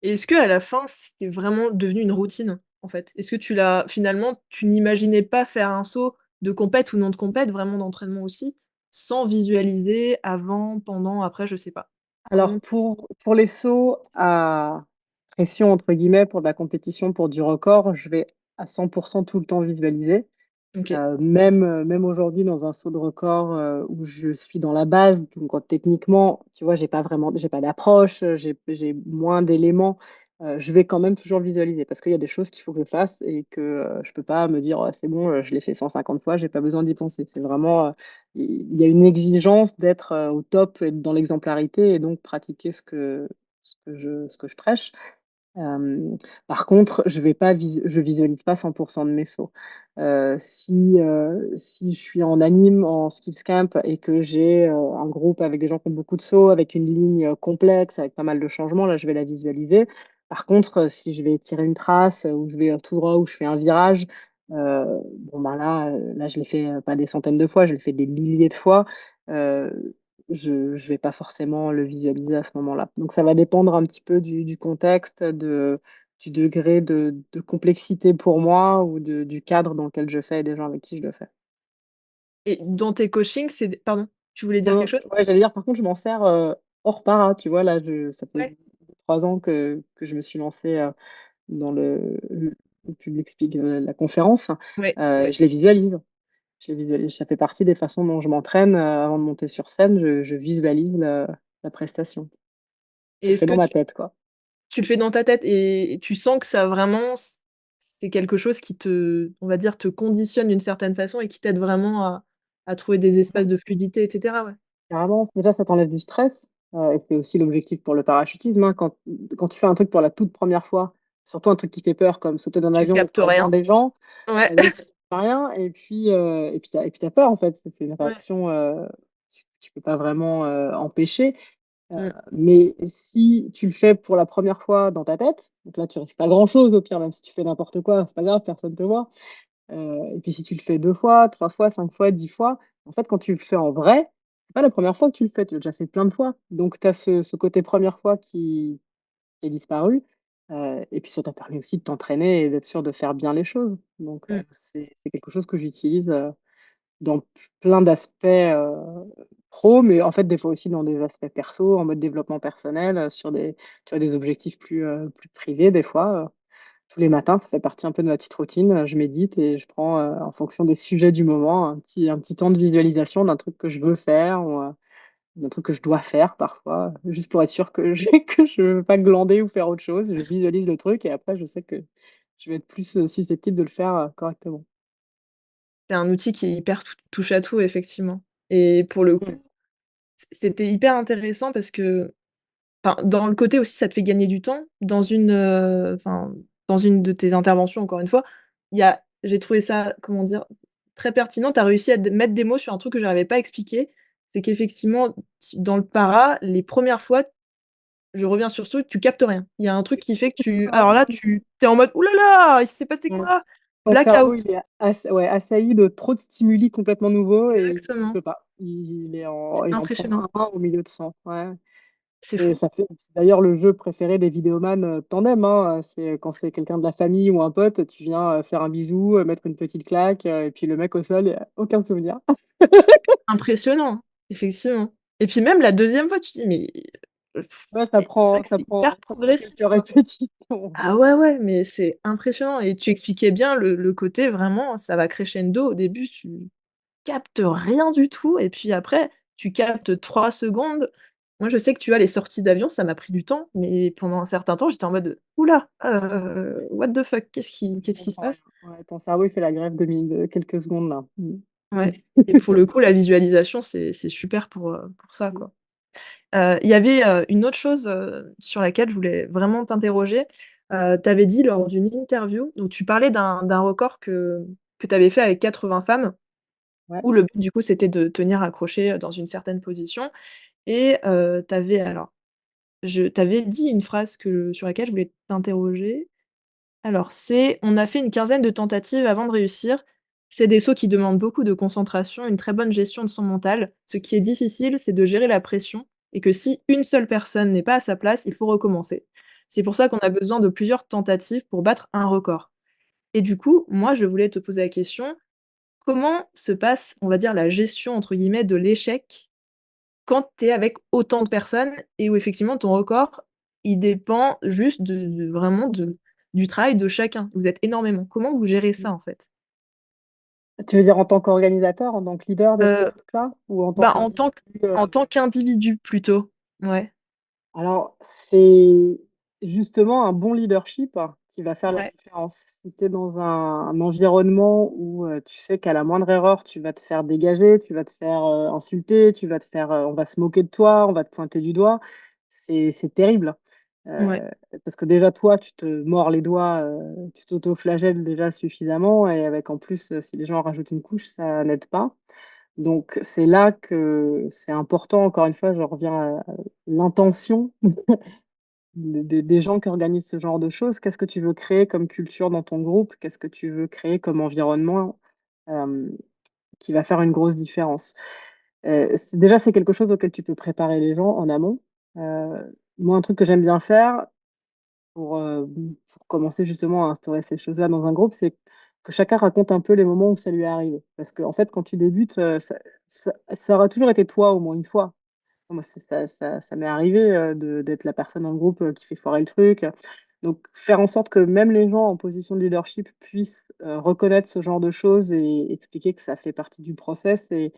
Et est-ce qu'à la fin, c'est vraiment devenu une routine, en fait? Est-ce que tu l'as finalement, tu n'imaginais pas faire un saut de compète ou non de compète, vraiment d'entraînement aussi, sans visualiser avant, pendant, après, je sais pas? Alors Comment pour les sauts à «pression» entre guillemets, pour de la compétition, pour du record, je vais à 100 tout le temps visualiser. OK. Même aujourd'hui dans un saut de record, où je suis dans la base, donc techniquement, tu vois, j'ai pas d'approche, j'ai moins d'éléments, je vais quand même toujours visualiser parce qu'il y a des choses qu'il faut que je fasse et que, je peux pas me dire: «C'est bon, je l'ai fait 150 fois, j'ai pas besoin d'y penser». C'est vraiment, il y a une exigence d'être, au top et dans l'exemplarité, et donc pratiquer ce que je prêche. Hem, Par contre, je visualise pas 100 de mes sauts. Si je suis en anime, en skills camp, et que j'ai, un groupe avec des gens qui ont beaucoup de sauts, avec une ligne, complexe, avec pas mal de changements, là, je vais la visualiser. Par contre, si je vais tirer une trace, ou je vais, tout droit, ou je fais un virage, bon, ben, là, je l'ai fait, pas des centaines de fois, je l'ai fait des milliers de fois. Heu, je vais pas forcément le visualiser à ce moment-là. Donc ça va dépendre un petit peu du contexte, du degré de complexité pour moi, ou du cadre dans lequel je fais et des gens avec qui je le fais. Et dans tes coachings, c'est d pardon, tu voulais dire quelque chose? Ouais, j'allais dire, par contre, je m'en sers, hors para, tu vois? Là, ça fait Ouais. 3 ans que je me suis lancée, dans le public speak, la conférence. Ouais, ouais. Je les visualise. Je les visualise. Ça fait partie des façons dont je m'entraîne, avant de monter sur scène, je visualise la prestation. Je Et le est-ce fais que dans ma tête, quoi. tu le fais dans ta tête et tu sens que ça vraiment c'est quelque chose qui te, on va dire, te conditionne d'une certaine façon et qui t'aide vraiment à trouver des espaces de fluidité et cetera, ouais? Carrément, déjà ça t'enlève du stress, et c'est aussi l'objectif pour le parachutisme, hein. Quand tu fais un truc pour la toute première fois, surtout un truc qui fait peur comme sauter d'un Tu avion où captes tu rejoins rien. des gens, Ouais, donc tu fais rien, et puis tu peur en fait. C'est une ouais. réaction, tu peux pas vraiment, empêcher, heu, Mmh. mais si tu le fais pour la première fois dans ta tête, donc là tu risques pas grand chose, au pire, même si tu fais n'importe quoi, c'est pas grave, personne te voit. Et puis si tu le fais 2 fois, 3 fois, 5 fois, 10 fois, en fait, quand tu le fais en vrai, c'est pas la première fois que tu le fais, tu l'as déjà fait plein de fois. Donc tu as ce côté première fois qui est disparu, et puis ça t'a permis aussi de t'entraîner et d'être sûr de faire bien les choses. Donc Mmh. c'est quelque chose que j'utilise, dans plein d'aspects, pro, mais en fait, des fois aussi dans des aspects perso, en mode développement personnel, sur des objectifs plus privés des fois. Tous les matins, ça fait partie un peu de ma petite routine, je médite et je prends, en fonction des sujets du moment, un petit temps de visualisation d'un truc que je veux faire, ou, d'un truc que je dois faire parfois, juste pour être sûr que que je veux pas glander ou faire autre chose. Je visualise le truc, et après je sais que je vais être plus, susceptible de le faire, correctement. C'est un outil qui est hyper touche à tout effectivement et pour le Mmh. coup, c'était hyper intéressant parce que, enfin, dans le côté aussi, ça te fait gagner du temps. Enfin, dans une de tes interventions, encore une fois, il y a j'ai trouvé ça, comment dire? Très pertinent. Tu as réussi à mettre des mots sur un truc que j'arrivais pas à expliquer. C'est qu'effectivement, dans le para, les premières fois, je reviens sur ce truc, tu captes rien. Il y a un truc qui fait que tu Ah, alors là, tu es en mode: «Ouh là là, il s'est passé mmh. quoi?» Ton Blackout. cerveau, il est ouais, assailli de trop de stimuli complètement nouveaux, et il Exactement. peut pas. Il en prend Impressionnant. un au milieu de 100. Ouais. C'est fou. C'est d'ailleurs le jeu préféré des vidéoman, tandem, hein, c'est quand c'est quelqu'un de la famille ou un pote, tu viens, faire un bisou, mettre une petite claque, et puis le mec au sol, aucun souvenir. Impressionnant, effectivement et puis même la deuxième fois, tu te dis: «Mais» Ouais, c'est vrai que c'est hyper ça prend quelques progressif, quoi. répétitions. Ah ouais, ouais, mais c'est impressionnant et tu expliquais bien le côté vraiment, ça va crescendo. Au début, tu captes rien du tout et puis après, tu captes 3 secondes. Moi, je sais que, tu vois, les sorties d'avion, ça m'a pris du temps, mais pendant un certain temps, j'étais en mode: «Ouh là, what the fuck? Qu'est-ce Je qui se comprends, passe?» ouais, ton cerveau, il fait la grève de quelques secondes là. Mmh. Ouais et pour le coup, la visualisation, c'est super pour ça, Mmh. quoi. Il y avait, une autre chose, sur laquelle je voulais vraiment t'interroger. Tu avais dit lors d'une interview, donc tu parlais d'un record que tu avais fait avec 80 femmes, Ouais, où le but du coup c'était de tenir accroché, dans une certaine position et tu avais alors tu avais dit une phrase sur laquelle je voulais t'interroger. Alors c'est: «On a fait une quinzaine de tentatives avant de réussir. C'est des sauts qui demandent beaucoup de concentration, une très bonne gestion de son mental. Ce qui est difficile, c'est de gérer la pression et que si une seule personne n'est pas à sa place, il faut recommencer. C'est pour ça qu'on a besoin de plusieurs tentatives pour battre un record». Et du coup, moi, je voulais te poser la question, comment se passe, on va dire, «la gestion» entre guillemets de l'échec quand tu es avec autant de personnes et où effectivement ton record, il dépend juste de vraiment du travail de chacun. Vous êtes énormément. Comment vous gérez mmh. ça, en fait? Tu veux dire en tant qu'organisateur, en tant que leader de ce Heu, truc-là? Ou en tant bah, qu'individu, en tant qu'individu plutôt. Ouais, Alors, c'est justement un bon leadership qui va faire la ouais, différence. Si tu es dans un environnement où, tu sais qu'à la moindre erreur, tu vas te faire dégager, tu vas te faire, insulter, tu vas te faire, on va se moquer de toi, on va te pointer du doigt, c'est terrible. ouais. Heu, Parce que déjà toi, tu te mords les doigts, tu t'auto-flagelles déjà suffisamment et avec en plus, si les gens rajoutent une couche, ça n'aide pas. Donc c'est là que c'est important, encore une fois, je reviens à l'intention des gens qui organisent ce genre de choses. Qu'est-ce que tu veux créer comme culture dans ton groupe? Qu'est-ce que tu veux créer comme environnement, hem, qui va faire une grosse différence? C'est quelque chose auquel tu peux préparer les gens en amont. Moi, un truc que j'aime bien faire pour commencer justement à instaurer ces choses-là dans un groupe, c'est que chacun raconte un peu les moments où ça lui est arrivé. Parce qu'en fait, quand tu débutes, ça aura toujours été toi au moins une fois. Moi, c'est ça m'est arrivé, d'être la personne dans le groupe, qui fait foirer le truc. Donc faire en sorte que même les gens en position de leadership puissent, reconnaître ce genre de choses et expliquer que ça fait partie du process. Et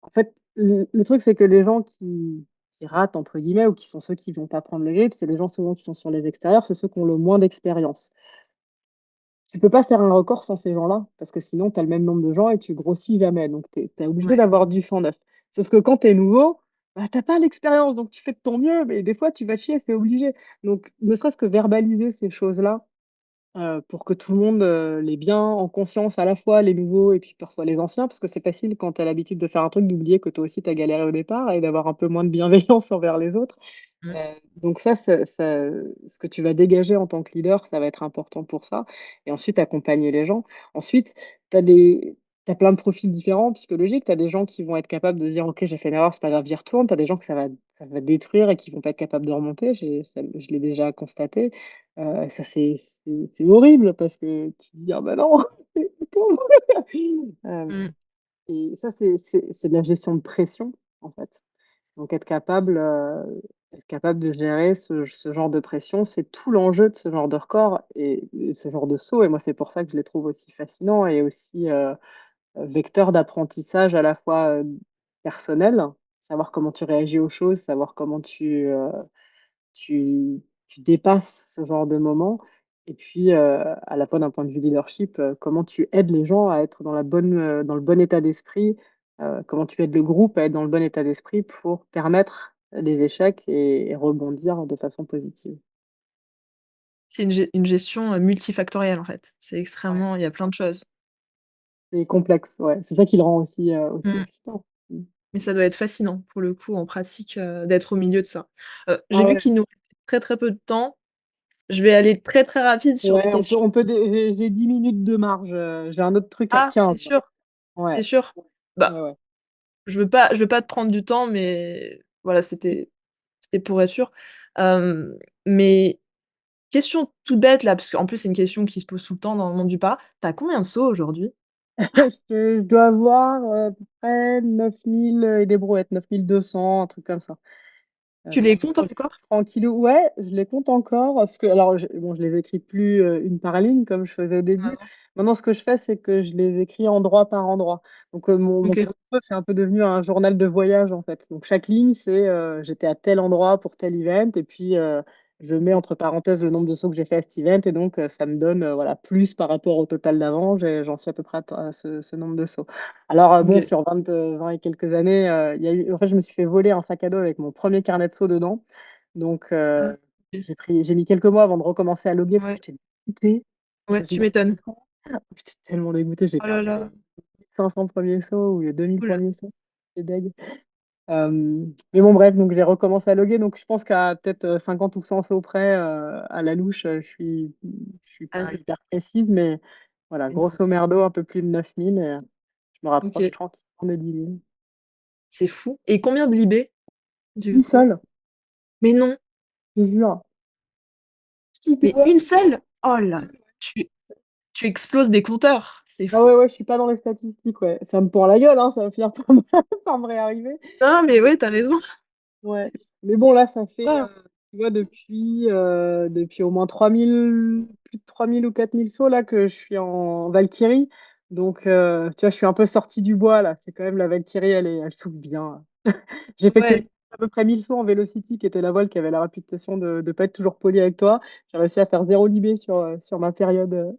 en fait, le truc, c'est que les gens qui «ratent» entre guillemets ou qui sont ceux qui vont pas prendre le grip, c'est les gens souvent qui sont sur les extérieurs, c'est ceux qui ont le moins d'expérience. Tu peux pas faire un record sans ces gens-là, parce que sinon tu as le même nombre de gens et tu grossis jamais, donc tu es obligé Ouais. d'avoir du sang neuf. Sauf que quand tu es nouveau, bah, tu as pas l'expérience, donc tu fais de ton mieux, mais des fois tu vas chier, c'est obligé. Donc ne serait-ce que verbaliser ces choses-là, pour que tout le monde, l'ait bien en conscience, à la fois les nouveaux et puis parfois les anciens, parce que c'est facile quand tu as l'habitude de faire un truc d'oublier que toi aussi tu as galéré au départ et d'avoir un peu moins de bienveillance envers les autres. Mmh. Donc ça ce que tu vas dégager en tant que leader, ça va être important pour ça et ensuite accompagner les gens. Ensuite, tu as plein de profils différents psychologiques. Tu as des gens qui vont être capables de se dire: «OK, j'ai fait une erreur, c'est pas grave, j'y retourne». Tu as des gens que ça va détruire et qui vont pas être capables de remonter. Je l'ai déjà constaté. Ça c'est horrible parce que tu te dis: «Ah bah non, le pauvre». Hem Mmh. Et ça c'est de la gestion de pression, en fait. Donc être capable de gérer ce genre de pression, c'est tout l'enjeu de ce genre de record et ce genre de saut et moi, c'est pour ça que je les trouve aussi fascinants et aussi, vecteurs d'apprentissage à la fois, personnel, savoir comment tu réagis aux choses, savoir comment tu dépasses ce genre de moment et puis, à la fois d'un point de vue leadership, comment tu aides les gens à être dans le bon état d'esprit, comment tu aides le groupe à être dans le bon état d'esprit pour permettre les échecs et rebondir de façon positive. C'est une gestion, multifactorielle, en fait. C'est Ouais. extrêmement il y a plein de choses. C'est complexe, ouais. C'est ça qui le rend aussi Mmh. excitant. Mmh. Mais ça doit être fascinant, pour le coup, en pratique, d'être au milieu de ça. J'ai Ah vu ouais, qu'il nous reste très, très peu de temps. Je vais aller très, très rapide sur les ouais, questions. on peut dé j'ai 10 minutes de marge, j'ai un autre truc à Ah, tu 15. sûr? Tu Ouais, sûr? Bah, ouais, ouais. je veux pas te prendre du temps, mais voilà, c'était pour être sûr. Mais question toute bête là, parce qu'en plus c'est une question qui se pose tout le temps dans le monde du para. Tu as combien de sauts aujourd'hui? Je dois avoir, à peu près 9 000 et des brouettes, 9 200, un truc comme ça. Tu les comptes Quand je encore? tranquillou ouais, je les compte encore parce que alors je les écris plus, une par ligne comme je faisais au début. Ouais, Maintenant ce que je fais, c'est que je les écris endroit par endroit. Donc, mon OK. tableau de bord, c'est un peu devenu un journal de voyage, en fait. Donc chaque ligne, c'est, j'étais à tel endroit pour tel event et puis, je mets entre parenthèses le nombre de sauts que j'ai fait à cet event et donc, ça me donne, voilà, plus par rapport au total d'avant. J'en suis à peu près à ce nombre de sauts. Alors, bon, OK. sur 20 et quelques années, il y a eu en fait, je me suis fait voler un sac à dos avec mon premier carnet de sauts dedans. Donc, Ah. j'ai mis quelques mois avant de recommencer à loguer parce que Ouais, j'étais dégoûtée. Je ouais, me suis tu dit, m'étonnes. j'étais tellement dégoûtée, j'ai Oh là perdu là. 500 premiers sauts ou 2000 Ouh là. premiers sauts. C'est deg. Mais bon, bref, donc j'ai recommencé à loguer. Donc je pense qu'à peut-être 50 ou 100 sauts près à la louche, je suis Ah, pas hyper précise, mais voilà, c'est grosso merdo, un peu plus de 9000. Et je me rapproche OK, tranquillement des 10 000. c'est fou. Et combien de libés, Une du coup? seule, Mais non, je te jure. mais une seule? Oh là, tu tu exploses des compteurs, c'est Ah fou. ouais, ouais, je suis pas dans les statistiques, ouais. Ça me pend la gueule, hein, ça va finir par me, par me réarriver. Non, mais ouais, tu as raison. Ouais. Mais bon, là, ça fait, Ah, tu vois, depuis au moins 3000 plus de 3000 ou 4000 sauts, là, que je suis en Valkyrie. Donc, tu vois, je suis un peu sortie du bois, là. C'est quand même la Valkyrie, elle souffle bien. J'ai fait que ouais. à peu près 1000 sauts en Velocity, qui était la voile qui avait la réputation de ne pas être toujours polie avec toi. J'ai réussi à faire zéro libé sur ma période,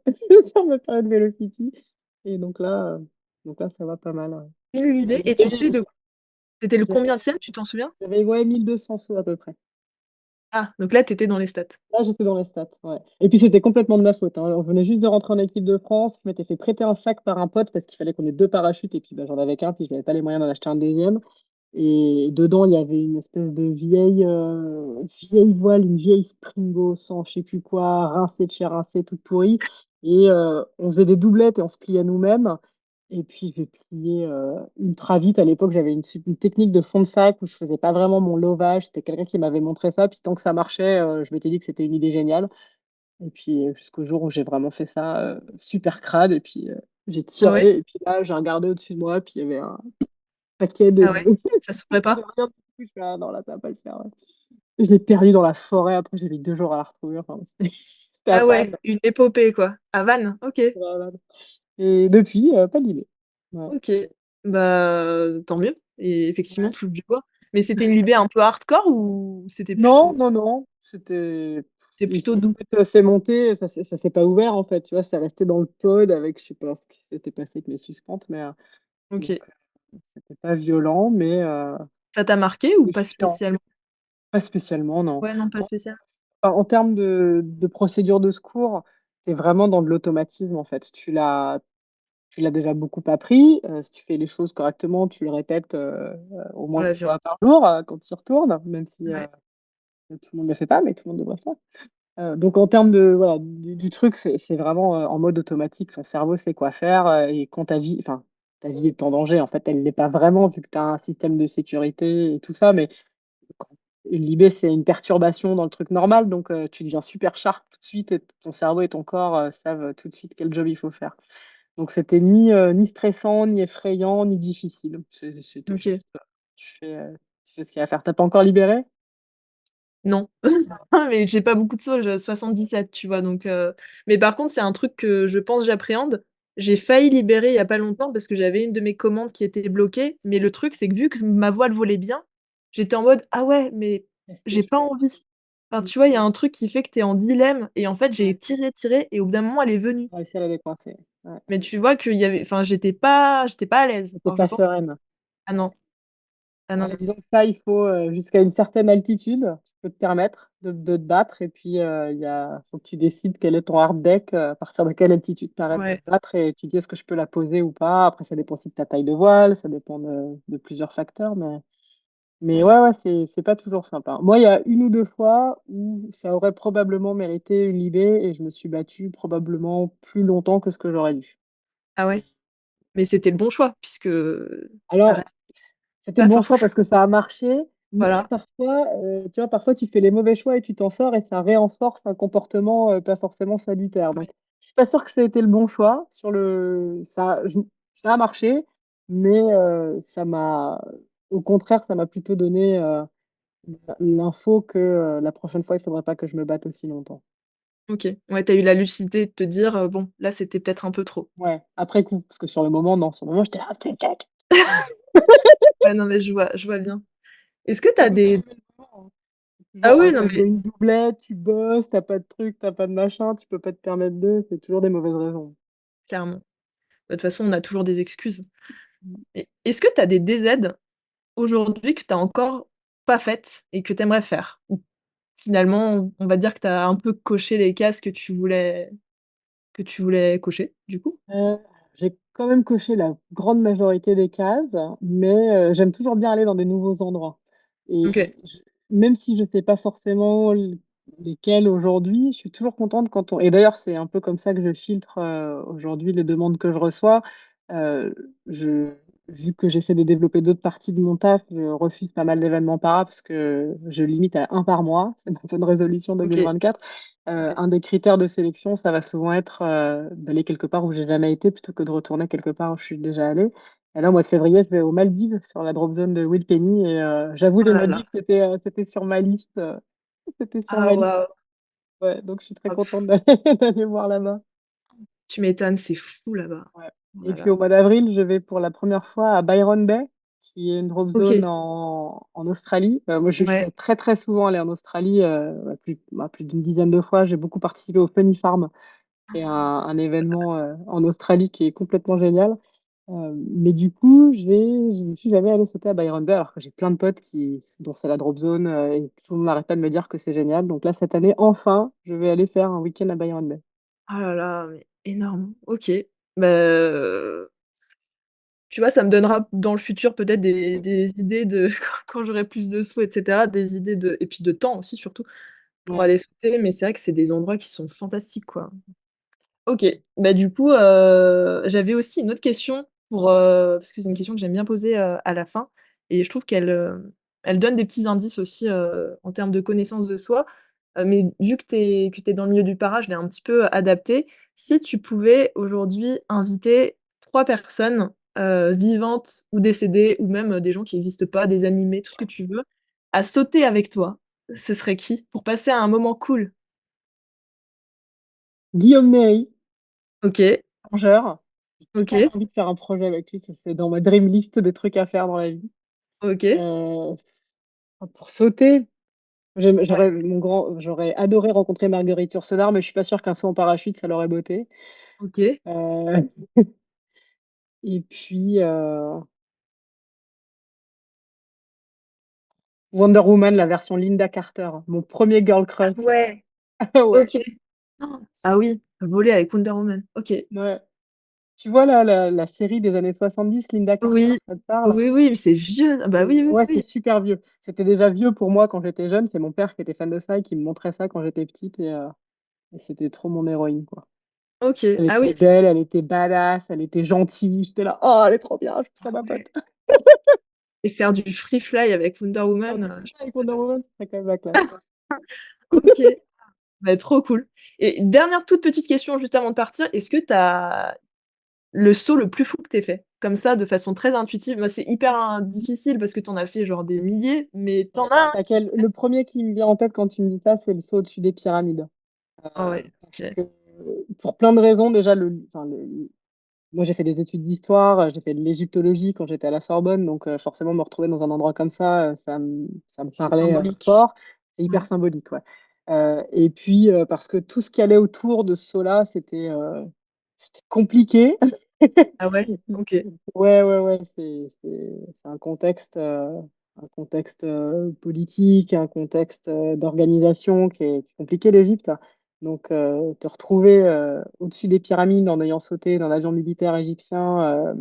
sur ma période Velocity. Et donc là, ça va pas mal, ouais. Une libé. Et Et tu sais, c'était le j'avais, combienième, tu t'en souviens? j'avais, ouais, 1200 sauts à peu près. Ah, donc là, tu étais dans les stats. Là, j'étais dans les stats, ouais. Et puis, c'était complètement de ma faute, hein. On venait juste de rentrer en équipe de France. Je m'étais fait prêter un sac par un pote parce qu'il fallait qu'on ait deux parachutes. Et puis, bah, j'en avais qu'un, puis je n'avais pas les moyens d'en acheter un deuxième. Et dedans, il y avait une espèce de vieille voile, une vieille Springo sans je sais plus quoi, rincée de chez rincée, toute pourrie. Et on faisait des doublettes et on se pliait nous-mêmes. Et puis, j'ai plié ultra vite. À l'époque, j'avais une technique de fond de sac où je faisais pas vraiment mon lovage. C'était quelqu'un qui m'avait montré ça. Puis, tant que ça marchait, je m'étais dit que c'était une idée géniale. Et puis, jusqu'au jour où j'ai vraiment fait ça super crade. Et puis, j'ai Ah ouais? tiré. Et puis là, j'ai regardé au-dessus de moi. Puis, il y avait un paquet de, Ah ouais? Ça s'ouvrait de pas? rien du tout. Je fais, ah non, là, ça va pas le faire, ouais. Je l'ai perdu dans la forêt. Après, j'ai mis 2 jours à la retrouver. Enfin, c'était à Ah Vannes. ouais, une épopée, quoi. À Vannes, OK. Voilà. Et depuis, pas d'idée. Ouais. OK. Bah, tant mieux. Et effectivement, touche du bois. Mais c'était une libé un peu hardcore ou c'était Non, plutôt non, non. C'était. c'était plutôt doux? Ça s'est monté, ça s'est pas ouvert en fait. Tu vois, c'est resté dans le pod avec, je sais pas ce qui s'était passé avec mes suspentes, mais donc OK. c'était pas violent, mais Ça t'a marqué ou c'est pas chiant. spécialement? Pas spécialement, non. Ouais, non, pas spécial. En termes de procédure de secours, c'est vraiment dans de l'automatisme en fait. Tu l'as déjà beaucoup appris. Si tu fais les choses correctement, tu le répètes au On moins l'a une vu. fois par jour quand tu y retournes, même si Ouais. tout le monde ne le fait pas, mais tout le monde devrait le faire. Donc en termes de voilà du truc, c'est vraiment en mode automatique. Ton cerveau sait quoi faire et quand ta vie est en danger, en fait, elle l'est pas vraiment vu que tu as un système de sécurité et tout ça, mais une libé, c'est une perturbation dans le truc normal, donc tu deviens super sharp tout de suite et ton cerveau et ton corps savent tout de suite quel job il faut faire. Donc c'était ni stressant, ni effrayant, ni difficile. C'était OK. juste, tu fais ce qu'il y a à faire. T'as pas encore libéré? Non. Mais j'ai pas beaucoup de sauts, j'ai 77, tu vois? Donc mais par contre, c'est un truc que je pense j'appréhende. J'ai failli libérer il y a pas longtemps parce que j'avais une de mes commandes qui était bloquée, mais le truc, c'est que vu que ma voile volait bien, j'étais en mode: «Ah ouais, mais Rester, j'ai je pas pense. envie». Enfin, Mm. tu vois, il y a un truc qui fait que tu es en dilemme et en fait, Ouais, j'ai tiré, tiré et au bout d'un moment, elle est venue. réussi à la décoincer. Ouais. Mais tu vois qu'il y avait enfin, j'étais pas à l'aise. T'es Alors je pas pense sereine. ah non, ah non, Ouais, non. disons que ça, il faut jusqu'à une certaine altitude, tu peux te permettre de te battre. Et puis, faut que tu décides quel est ton hard deck, à partir de quelle altitude tu arrêtes de Ouais, te battre et tu dis est-ce que je peux la poser ou pas. Après, ça dépend aussi de ta taille de voile, ça dépend de plusieurs facteurs. Mais ouais, ouais, c'est pas toujours sympa. Moi, il y a une ou deux fois où ça aurait probablement mérité une libé et je me suis battu probablement plus longtemps que ce que j'aurais dû. ah ouais, mais c'était le bon choix puisque tu Alors, arrêtes c'était le pas bon choix forcément parce que ça a marché, mais voilà, parfois, tu vois, parfois tu fais les mauvais choix et tu t'en sors et ça renforce un comportement pas forcément salutaire. Donc, ouais, je suis pas sûre que ça ait été le bon choix. Ça a marché, mais au contraire, ça m'a plutôt donné l'info que la prochaine fois, il faudrait pas que je me batte aussi longtemps. OK. Ouais, tu as eu la lucidité de te dire, «Bon, là, c'était peut-être un peu trop». Ouais, après coup, parce que sur le moment, non, sur le moment, j'étais là, tac. Ouais, non, mais je vois bien. Est-ce que tu Ça as peut pas des aimer le moment, hein. ah Toujours, oui, non, tu mais faisais une doublette, tu bosses, t'as pas de truc, t'as pas de machin, tu peux pas te permettre de, c'est toujours des mauvaises raisons. clairement. De toute façon, on a toujours des excuses. Et est-ce que tu as des DZ aujourd'hui que tu as encore pas faites et que tu aimerais faire? Ou finalement, on va dire que tu as un peu coché les cases que tu voulais cocher, du coup? Heu, j'ai quand même coché la grande majorité des cases, mais j'aime toujours bien aller dans des nouveaux endroits OK. et je même si je sais pas forcément lesquels aujourd'hui, je suis toujours contente quand on et d'ailleurs, c'est un peu comme ça que je filtre, aujourd'hui les demandes que je reçois. Heu, je vu que j'essaie de développer d'autres parties de mon taf, je refuse pas mal d'événements para parce que je limite à un par mois. C'est ma bonne résolution OK, 2024. OK. Un des critères de sélection, ça va souvent être, d'aller quelque part où j'ai jamais été plutôt que de retourner quelque part où je suis déjà allée. Et là, au mois de février, je vais aux Maldives, sur la drop zone de Wilpenny et j'avoue Oh les là là. Maldives, c'était sur ma liste, c'était sur Ah ma liste. waouh! Ouais, donc je suis très Ah contente d'aller d'aller voir là-bas. tu m'étonnes, c'est fou là-bas. Ouais Oh et là puis là. au mois d'avril, je vais pour la première fois à Byron Bay, qui est une drop zone OK, en Australie. Moi, je ouais. suis très, très souvent allée en Australie, plus d'une dizaine de fois. J'ai beaucoup participé au Funny Farm. C'est un événement, en Australie qui est complètement génial. Mais du coup, je ne suis jamais allée sauter à Byron Bay alors que j'ai plein de potes dont c'est la drop zone, et tout le monde n'arrête pas de me dire que c'est génial. Donc là, cette année, enfin, je vais aller faire un week-end à Byron Bay. Oh là là, mais énorme. OK. Bah, tu vois, ça me donnera dans le futur peut-être des idées de quand j'aurai plus de sous et cetera, des idées de et puis de temps aussi surtout pour Ouais. aller sauter, mais c'est vrai que c'est des endroits qui sont fantastiques, quoi. OK. Bah, du coup, j'avais aussi une autre question parce que c'est une question que j'aime bien poser, à la fin et je trouve elle donne des petits indices aussi, en termes de connaissance de soi. Mais vu que tu es dans le milieu du para, je l'ai un petit peu adapté. Si tu pouvais aujourd'hui inviter 3 personnes, vivantes ou décédées ou même, des gens qui existent pas, des animés, tout ce que tu veux, à sauter avec toi, ce serait qui? Pour passer un moment cool? Guillaume Néry, OK, plongeur. J'ai trop OK, envie de faire un projet avec lui, ça c'est dans ma dream list des trucs à faire dans la vie. OK. Heu, pour sauter, Ouais, j'aurais adoré rencontrer Marguerite Yourcenar, mais je suis pas sûre qu'un saut en parachute, ça l'aurait botté. OK. Heu et puis, Wonder Woman, la version Linda Carter, mon premier girl Ah crush. ouais, Ah ouais, OK. Ah oui, voler avec Wonder Woman. OK. ouais. Tu vois la série des années 70, Linda Carter, Oui, ça te parle? oui, oui, mais c'est vieux. Ah bah oui, oui, Ouais, c'est oui. super vieux. C'était déjà vieux pour moi quand j'étais jeune, c'est mon père qui était fan de ça et qui me montrait ça quand j'étais petite et c'était trop mon héroïne, quoi. OK. Elle Ah oui, était belle, elle était badass, elle était gentille, j'étais là: «Oh, elle est trop bien, je veux que ce soit ma ouais pote». et faire du free fly avec Wonder Faire Woman, du je freestyle pense avec que ça Wonder doit Woman, ce serait quand même la classe. OK. Bah, trop cool et dernière toute petite question juste avant de partir, est-ce que tu as le saut le plus fou que tu aies fait? Comme ça, de façon très intuitive. Moi, c'est hyper, difficile parce que tu en as fait genre des milliers, mais tu en Ouais, as un qui laquelle le premier qui me vient en tête quand tu me dis ça, c'est le saut au-dessus des pyramides. ah ouais, Parce OK. que, pour plein de raisons, déjà moi j'ai fait des études d'histoire, j'ai fait de l'égyptologie quand j'étais à la Sorbonne, donc forcément me retrouver dans un endroit comme ça, ça me C'est parlait, symbolique. fort. C'est hyper Ouais. symbolique, ouais. Et puis, parce que tout ce qui allait autour de ce saut-là, c'était compliqué. Ah ouais? OK. Ouais, ouais, ouais, c'est un contexte, politique, un contexte, d'organisation qui est compliqué, l'Égypte. Donc, te retrouver, au-dessus des pyramides en ayant sauté dans l'avion militaire égyptien,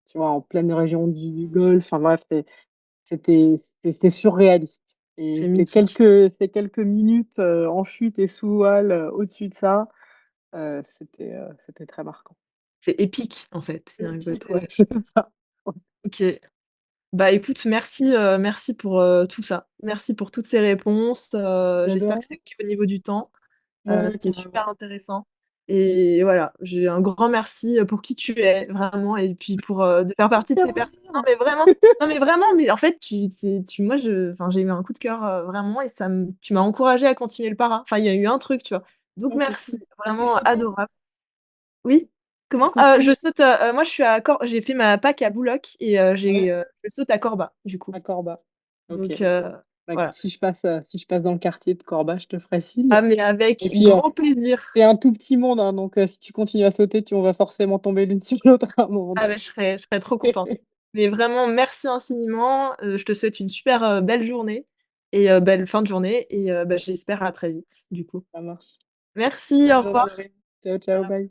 tu vois, en pleine région du Golfe, enfin bref, c'était c'était surréaliste C'est et mythique. ces quelques minutes, en chute et sous voile, au-dessus de ça, c'était très marquant. C'est épique, en fait. Il y a un Épique, côté ouais, c'est ça. Ouais. OK. Bah, écoute, merci pour, tout ça. Merci pour toutes ces réponses, Bah, de j'espère que rien. c'est OK au niveau du temps. Ouais, C'était carrément. super intéressant et voilà, j'ai un grand merci, pour qui tu es, vraiment et puis pour, de faire Ça me partie de fait ces personnes non rougir. mais vraiment non mais vraiment, mais en fait, tu moi, enfin, j'ai eu un coup de cœur, vraiment et tu m'as encouragée à continuer le para. Enfin, il y a eu un truc, tu vois? Donc Ah, c'est merci, cool. Tu vraiment sautes où? adorable. Oui? Tu Comment? sautes où? Je saute, moi je suis à Cor j'ai fait ma PAC à Bouloc et Ouais, je saute à Corba, du coup. à Corba. OK. Donc Bah, écoute, voilà. si je passe dans le quartier de Corba, je te ferai signe Ah mais et avec puis, grand plaisir. c'est un tout petit monde, hein, donc si tu continues à sauter, on va forcément tomber l'une sur l'autre à un moment Ah donné. bah, je serais trop contente. Mais vraiment merci infiniment, je te souhaite une super, belle journée et belle fin de journée et j'espère à très vite, du coup. Ça marche. Merci, au Bonne journée revoir. Laurie. Ciao, ciao, bye.